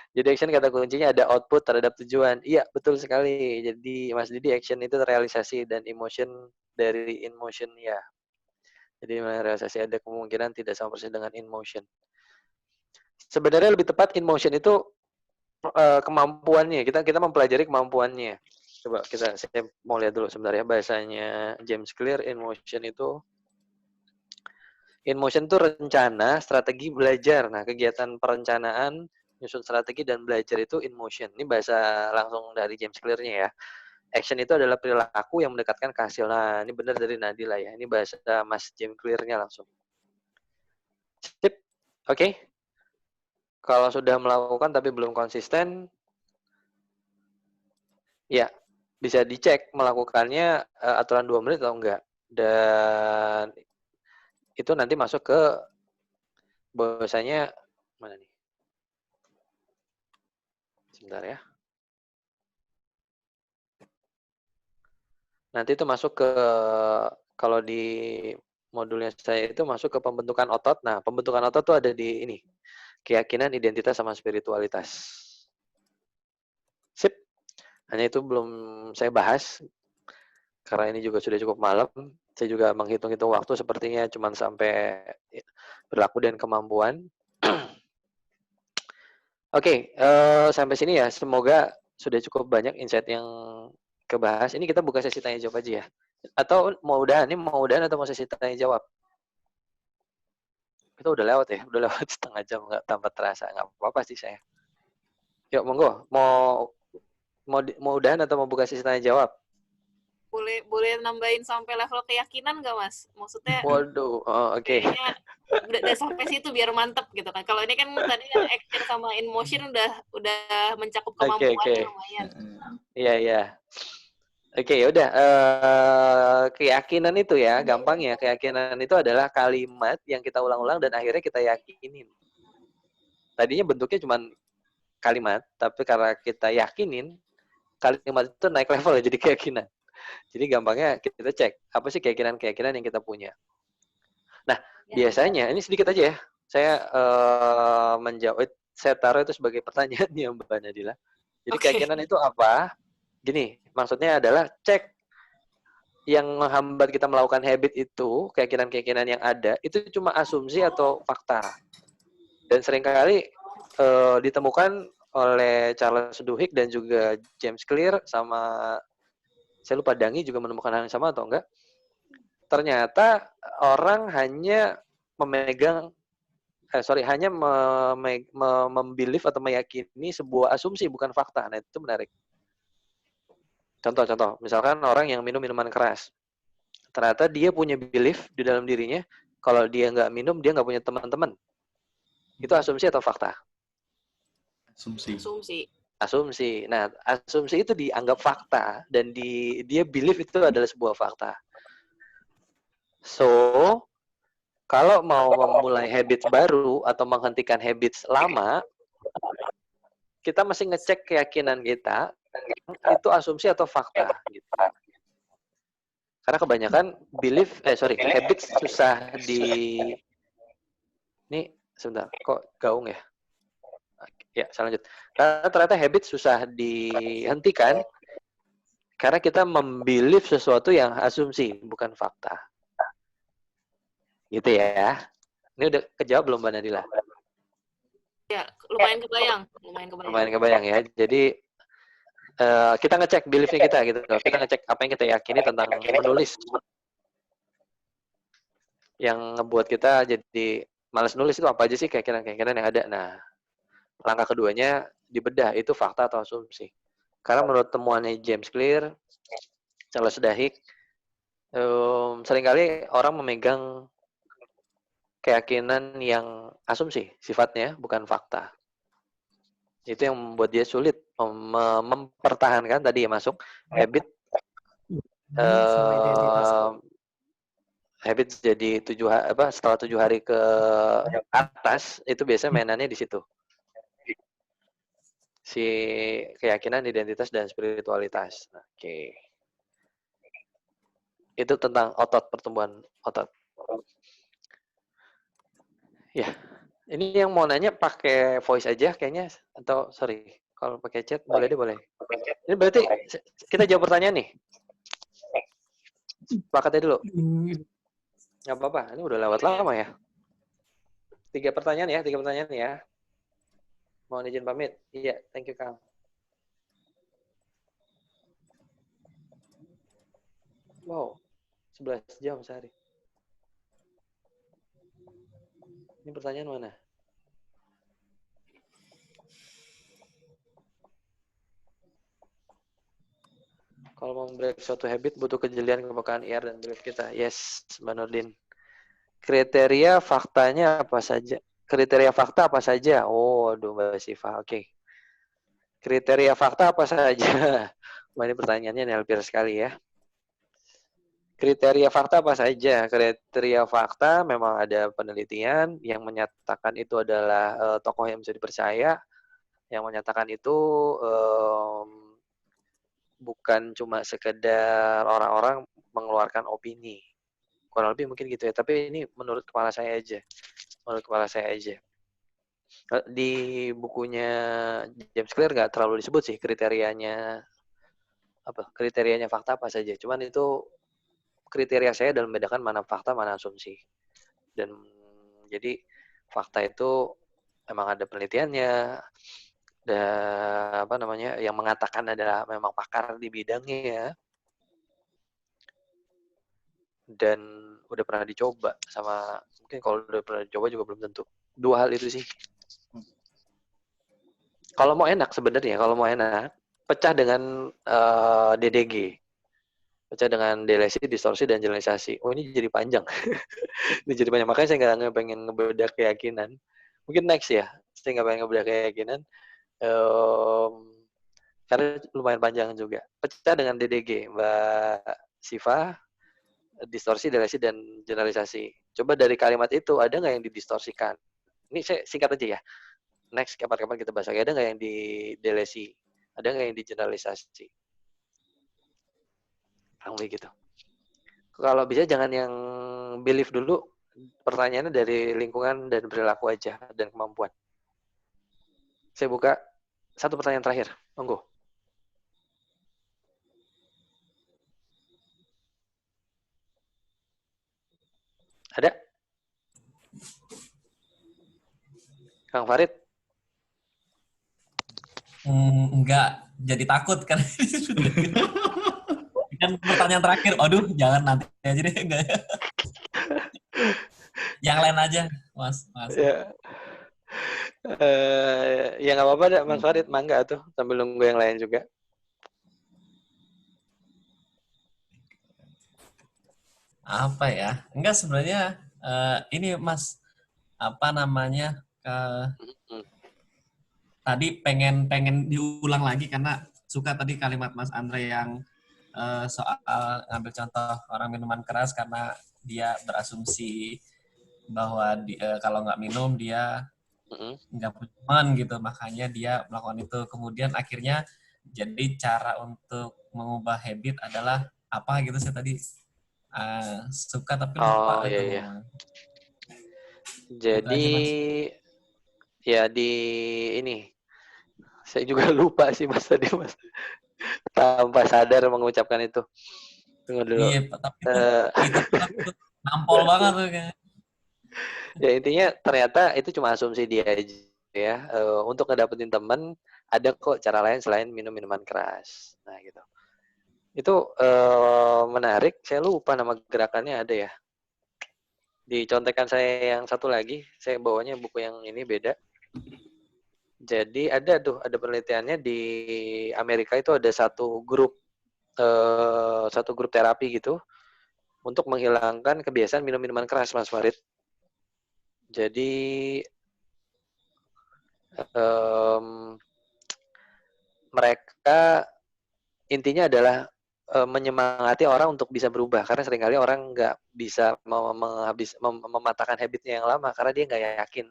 Jadi action kata kuncinya ada output terhadap tujuan. Iya, betul sekali. Jadi Mas Didi, action itu realisasi dan emotion dari in motion ya. Jadi realisasi ada kemungkinan tidak sama persis dengan in motion. Sebenarnya lebih tepat in motion itu kemampuannya. Kita mempelajari kemampuannya. Coba saya mau lihat dulu sebentar ya bahasanya James Clear. In motion itu rencana, strategi, belajar. Nah, kegiatan perencanaan, nyusun strategi dan belajar itu in motion. Ini bahasa langsung dari James Clear-nya ya. Action itu adalah perilaku yang mendekatkan ke hasil. Nah, ini benar dari Nadila ya. Ini bahasa Mas James Clear-nya langsung. Sip. Oke. Kalau sudah melakukan tapi belum konsisten, ya bisa dicek melakukannya aturan 2 menit atau enggak. Dan itu nanti masuk ke bahwasanya mana nih? Sebentar ya. Nanti itu masuk ke, kalau di modulnya saya itu masuk ke pembentukan otot. Nah, pembentukan otot tuh ada di ini. Keyakinan, identitas, sama spiritualitas. Sip. Hanya itu belum saya bahas. Karena ini juga sudah cukup malam. Saya juga menghitung-hitung waktu sepertinya cuma sampai berlaku dan kemampuan. Oke, sampai sini ya. Semoga sudah cukup banyak insight yang kebahas. Ini kita buka sesi tanya jawab aja ya. Atau mau udahan atau mau sesi tanya jawab? Kita udah lewat ya, udah lewat setengah jam nggak tanpa terasa, nggak apa-apa sih saya. Yuk monggo, mau udahan atau mau buka sesi tanya jawab? Boleh nambahin sampai level keyakinan nggak Mas? Maksudnya? Waduh, oke. Udah sampai situ biar mantep gitu kan. Kalau ini kan tadi action sama in motion udah mencakup kemampuan lumayan. Iya. Oke, udah. Keyakinan itu ya, gampang ya. Keyakinan itu adalah kalimat yang kita ulang-ulang dan akhirnya kita yakinin. Tadinya bentuknya cuma kalimat, tapi karena kita yakinin, kalimat itu naik level jadi keyakinan. Jadi gampangnya kita cek, apa sih keyakinan-keyakinan yang kita punya. Nah, biasanya, ini sedikit aja ya, saya menjawab, saya taruh itu sebagai pertanyaan ya Mbak Nadila. Jadi keyakinan itu apa? Gini, maksudnya adalah cek yang menghambat kita melakukan habit itu, keyakinan-keyakinan yang ada, itu cuma asumsi atau fakta. Dan seringkali ditemukan oleh Charles Duhigg dan juga James Clear, sama saya lupa Dangi juga menemukan hal yang sama atau enggak. Ternyata orang hanya membelief atau meyakini sebuah asumsi bukan fakta. Nah, itu menarik. Contoh, misalkan orang yang minum minuman keras. Ternyata dia punya belief di dalam dirinya, kalau dia nggak minum, dia nggak punya teman-teman. Itu asumsi atau fakta? Asumsi. Nah, asumsi itu dianggap fakta dan dia believe itu adalah sebuah fakta. So, kalau mau memulai habits baru atau menghentikan habits lama, kita mesti ngecek keyakinan kita itu asumsi atau fakta gitu. Karena kebanyakan habits susah Ini sebentar, kok gaung ya? Ya, saya lanjut. Karena ternyata habit susah dihentikan karena kita membilih sesuatu yang asumsi, bukan fakta. Gitu ya. Ini udah kejawab belum Mbak Nadila? Ya, lumayan kebayang ya. Jadi kita ngecek beliefnya kita gitu. Kita ngecek apa yang kita yakini tentang menulis. Yang ngebuat kita jadi malas nulis itu apa aja sih keyakinan-keyakinan yang ada. Nah, langkah keduanya dibedah, itu fakta atau asumsi. Karena menurut temuannya James Clear, Charles Duhigg, seringkali orang memegang keyakinan yang asumsi sifatnya, bukan fakta. Itu yang membuat dia sulit mempertahankan tadi ya masuk habit. Habit jadi setelah 7 hari ke atas itu biasanya mainannya di situ. Si keyakinan, identitas, dan spiritualitas. Oke. Itu tentang otot, pertumbuhan otot. Ya, ini yang mau nanya pakai voice aja kayaknya, atau sorry, kalau pakai chat boleh deh, boleh. Ini berarti kita jawab pertanyaan nih. Pakatnya dulu. Nggak apa-apa, ini udah lewat lama ya. 3 pertanyaan ya. Mohon izin pamit. Iya, thank you Kang. Wow, 11 jam sehari. Ini pertanyaan mana? Kalau mau break suatu habit, butuh kejelian, kepekaan IR, dan belief kita. Yes, Mbak Nurdin. Kriteria faktanya apa saja? Kriteria fakta apa saja? Oh, aduh Mbak Siva. Oke. Kriteria fakta apa saja? Wah, ini pertanyaannya nelpir sekali ya. Kriteria fakta apa saja? Kriteria fakta memang ada penelitian yang menyatakan itu adalah tokoh yang bisa dipercaya, yang menyatakan itu bukan cuma sekedar orang-orang mengeluarkan opini. Kurang lebih mungkin gitu ya, tapi ini menurut kepala saya aja. Di bukunya James Clear nggak terlalu disebut sih kriterianya fakta apa saja. Cuman itu kriteria saya dalam membedakan mana fakta, mana asumsi. Dan jadi fakta itu emang ada penelitiannya, yang mengatakan adalah memang pakar di bidangnya ya. Dan udah pernah dicoba sama, mungkin kalau udah pernah dicoba juga belum tentu. 2 hal itu sih. Kalau mau enak sebenarnya, pecah dengan DDG. Pecah dengan delesi, distorsi, dan generalisasi. Oh, ini jadi panjang. Ini jadi panjang. Makanya saya nggak pengen ngebedah keyakinan. Mungkin next ya. Saya nggak pengen ngebedah keyakinan. Karena lumayan panjang juga. Pecah dengan DDG, Mbak Siva. Distorsi, delesi, dan generalisasi. Coba dari kalimat itu, ada nggak yang didistorsikan? Ini saya singkat aja ya. Next, kapan-kapan kita bahas lagi. Ada nggak yang di delesi? Ada nggak yang di generalisasi? Gitu. Kalau bisa jangan yang belief dulu. Pertanyaannya dari lingkungan dan perilaku aja, dan kemampuan. Saya buka 1 pertanyaan terakhir. Monggo. Ada? Kang Farid? Enggak, jadi takut kan. Kan pertanyaan terakhir, aduh jangan nanti aja deh. Enggak. Yang lain aja, Mas. Ya. Ya nggak apa-apa deh, Mas Farid, mangga tuh sambil nunggu yang lain juga. Apa ya? Enggak sebenarnya ini Mas tadi pengen diulang lagi karena suka tadi kalimat Mas Andre yang soal ngambil contoh orang minuman keras karena dia berasumsi bahwa kalau nggak minum dia nggak punya teman gitu, makanya dia melakukan itu. Kemudian akhirnya jadi cara untuk mengubah habit adalah apa gitu, saya tadi suka tapi lupa. Iya. Jadi ya di ini saya juga lupa sih Mas tadi Mas tanpa sadar mengucapkan itu. Tunggu dulu. Iya, tapi itu nampol banget tuh kayaknya. Ya intinya ternyata itu cuma asumsi dia aja ya. Untuk ngedapetin teman ada kok cara lain selain minum minuman keras. Nah gitu. Itu menarik. Saya lupa nama gerakannya ada ya. Di contekan saya yang satu lagi, saya bawanya buku yang ini beda. Jadi ada penelitiannya di Amerika itu ada satu grup terapi gitu untuk menghilangkan kebiasaan minum minuman keras, Mas Farid. Jadi mereka intinya adalah menyemangati orang untuk bisa berubah, karena seringkali orang nggak bisa mematahkan habitnya yang lama karena dia nggak yakin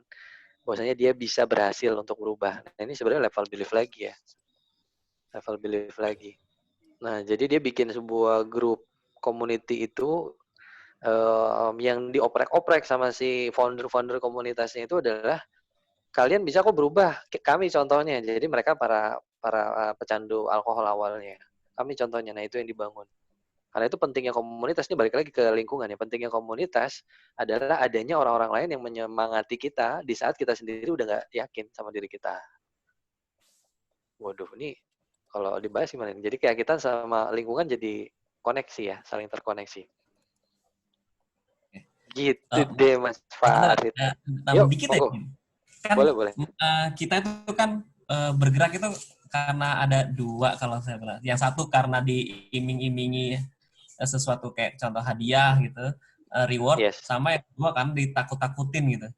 bahwasanya dia bisa berhasil untuk berubah. Nah, ini sebenarnya level belief lagi ya, level belief lagi. Nah, jadi dia bikin sebuah grup community itu yang dioprek-oprek sama si founder komunitasnya itu adalah kalian bisa kok berubah. Kami contohnya, jadi mereka para pecandu alkohol awalnya. Kami contohnya, nah itu yang dibangun. Karena itu pentingnya komunitas, ini balik lagi ke lingkungan ya. Pentingnya komunitas adalah adanya orang-orang lain yang menyemangati kita di saat kita sendiri udah nggak yakin sama diri kita. Waduh, ini kalau dibahas gimana? Jadi kayak kita sama lingkungan jadi koneksi ya, saling terkoneksi. Gitu deh Mas Farid. Yuk, dikit ya. Kan, boleh. Kita itu kan bergerak itu karena ada dua kalau saya bilang. Yang satu karena diiming-imingi sesuatu kayak contoh hadiah gitu, reward, sama yang kedua kan ditakut-takutin gitu.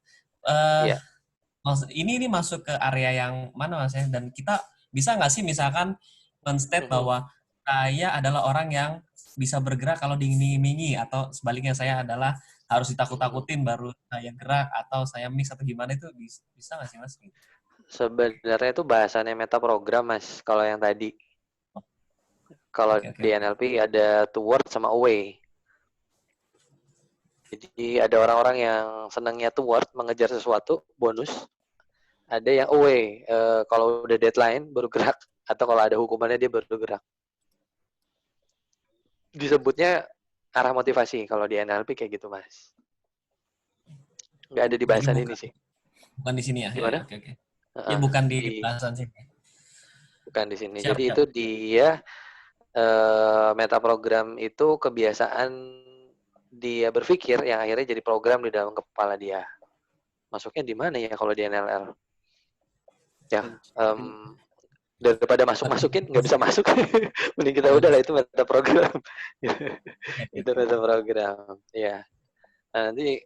Ini masuk ke area yang mana Mas ya? Dan kita bisa nggak sih misalkan men-state bahwa saya adalah orang yang bisa bergerak kalau diiming-imingi, atau sebaliknya saya adalah harus ditakut-takutin baru saya gerak, atau saya mix atau gimana, itu bisa nggak sih Mas? Sebenarnya itu bahasannya metaprogram Mas, kalau yang tadi. Kalau di NLP ada toward sama away. Jadi ada orang-orang yang senangnya toward, mengejar sesuatu, bonus. Ada yang away, kalau udah deadline baru gerak, atau kalau ada hukumannya dia baru gerak. Disebutnya arah motivasi kalau di NLP kayak gitu Mas. Nggak ada di bahasan ini sih. Bukan di sini ya? Gimana? Oke. Ya bukan di bahasan sini. Bukan di sini. Jadi itu dia metaprogram itu kebiasaan dia berpikir yang akhirnya jadi program di dalam kepala dia. Masuknya di mana ya kalau di NLL? Ya, daripada masukin nggak bisa masuk, mending kita udah lah itu metaprogram. Itu metaprogram. Ya. Nah, nanti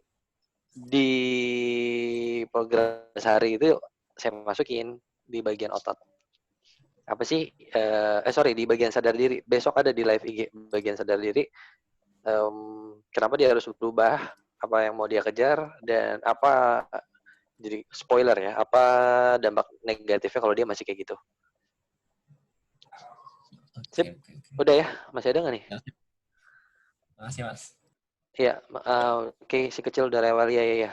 di program sehari itu saya masukin di bagian otot. Apa sih? Di bagian sadar diri. Besok ada di live IG bagian sadar diri. Kenapa dia harus berubah? Apa yang mau dia kejar? Dan apa? Jadi spoiler ya. Apa dampak negatifnya kalau dia masih kayak gitu? Sip. Udah ya? Masih ada nggak nih? Makasih Mas. Iya. Oke, si kecil udah rewel ya.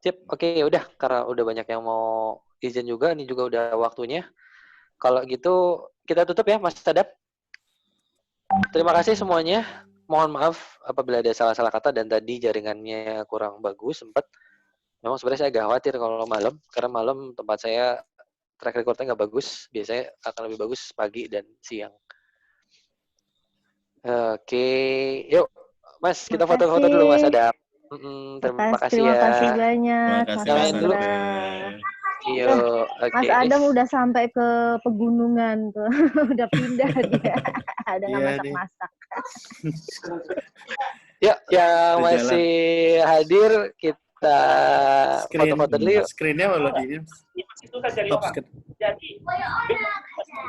Sip. Oke, udah. Karena udah banyak yang mau izin juga. Ini juga udah waktunya. Kalau gitu kita tutup ya Mas Sadap. Terima kasih semuanya. Mohon maaf apabila ada salah-salah kata dan tadi jaringannya kurang bagus sempat. Memang sebenarnya saya agak khawatir kalau malam, karena malam tempat saya track recordnya nggak bagus. Biasanya akan lebih bagus pagi dan siang. Oke, yuk Mas kita foto-foto dulu Mas Sadap. Terima kasih ya. Terima kasih banyak. Terima kasih dulu. Iya, Mas Adam udah sampai ke pegunungan tuh, udah pindah dia, ada nggak masak-masak. Ya, yang masih hadir kita foto-foto dulu yuk. Screen-nya malah di itu kan dari orang. Jadi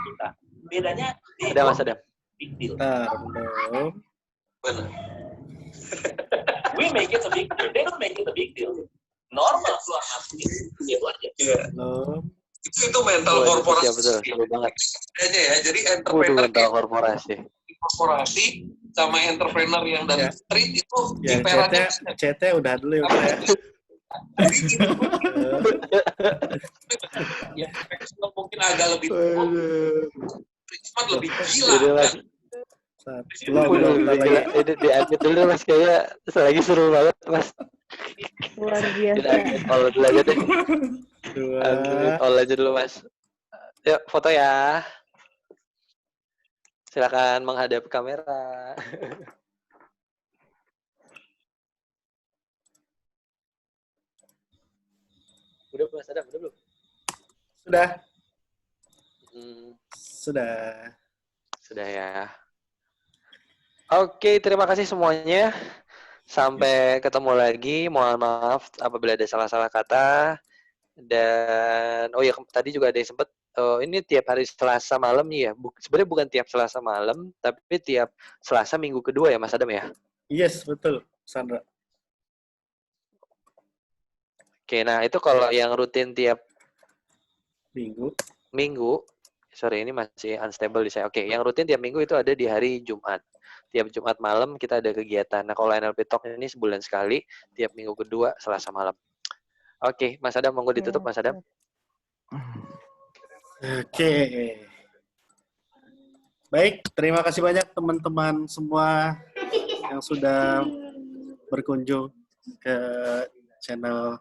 kita bedanya ada Mas Adam. Big deal. Belum. We make it a big deal. They don't make it a big deal. Normal keluar masuk itu aja. Itu mental korporasi. Ya, betul. Seru banget. Aja ya. Jadi entrepreneur mental korporasi sama entrepreneur yang dari street itu ya, CT udah dulu ya. Ya, mungkin agak lebih lebih gila. Diadmit dulu Mas, kayak lagi seru banget Mas. Luar biasa. All dulu aja deh. All aja dulu Mas. Yuk, foto ya. Silakan menghadap kamera. Udah Mas Adam, udah belum? Sudah. Sudah. Sudah ya. Oke, terima kasih semuanya. Sampai ketemu lagi. Mohon maaf apabila ada salah-salah kata. Dan oh ya, tadi juga ada yang sempat ini tiap hari Selasa malam nih ya. Sebenarnya bukan tiap Selasa malam, tapi tiap Selasa minggu kedua ya Mas Adam ya? Yes, betul, Sandra. Oke, nah itu kalau yang rutin tiap minggu, sorry ini masih unstable di saya. Oke, yang rutin tiap minggu itu ada di hari Jumat. Tiap Jumat malam kita ada kegiatan. Nah, kalau NLP Talk ini sebulan sekali, tiap minggu kedua Selasa malam. Oke, Mas Adam, monggo ditutup, Mas Adam. Oke. Baik, terima kasih banyak teman-teman semua yang sudah berkunjung ke channel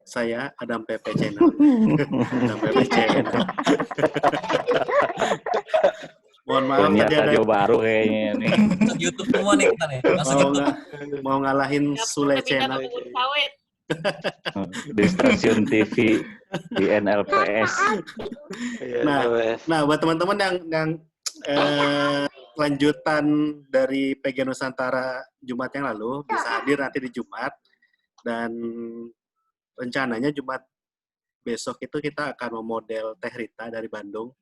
saya, Adam PP Channel. Adam PP Channel. Mohon maaf tadi ada radio baru kayaknya nih. YouTube semua nih kita nih. Mau ngalahin Sule Channel. Di stasiun TV di NLPS. Nah, buat teman-teman yang lanjutan dari PG Nusantara Jumat yang lalu bisa hadir nanti di Jumat, dan rencananya Jumat besok itu kita akan memodel Teh Rita dari Bandung.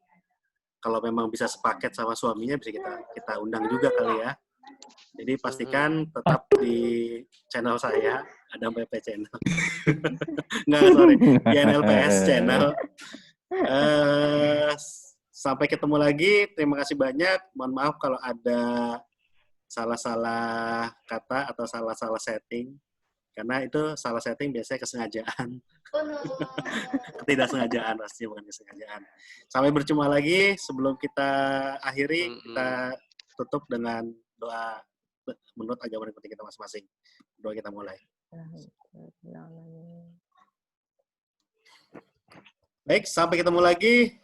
Kalau memang bisa sepaket sama suaminya bisa kita undang juga kali ya. Jadi pastikan tetap di channel saya, Adam PP Channel. Nggak, sorry, di NLPS Channel. Sampai ketemu lagi. Terima kasih banyak. Mohon maaf kalau ada salah-salah kata atau salah-salah setting. Karena itu salah setting biasanya kesengajaan. Ketidaksengajaan pasti, bukan kesengajaan. Sampai berjumpa lagi. Sebelum kita akhiri, kita tutup dengan doa menurut agama dan kita masing-masing. Doa kita mulai. Baik, sampai ketemu lagi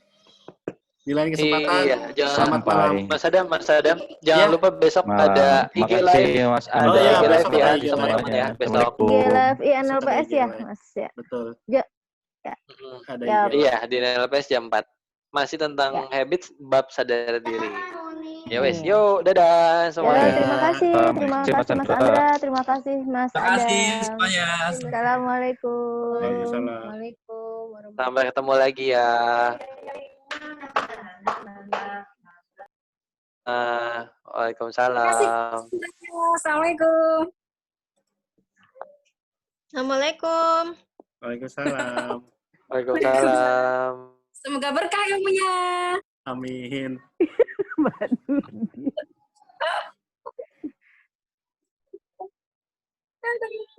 di lain kesempatan. Iya, selamat malam. Mas Adam, jangan lupa besok ada IG live. Mas ada IG live ya, teman-teman ya. Besok. IG live NLPS ya, Mas ya. Betul. Ya. Iya, di NLPS jam 4. Masih tentang habits bab sadar diri. Ya wes, yuk, dadah semuanya. Terima kasih Mas Andra, terima kasih Mas Adam. Terima kasih semuanya. Assalamualaikum. Waalaikumsalam. Sampai ketemu lagi ya. Waalaikumsalam. Assalamualaikum. Assalamualaikum. Waalaikumsalam. Waalaikumsalam. Semoga berkah ilmunya. Amin. Aduh.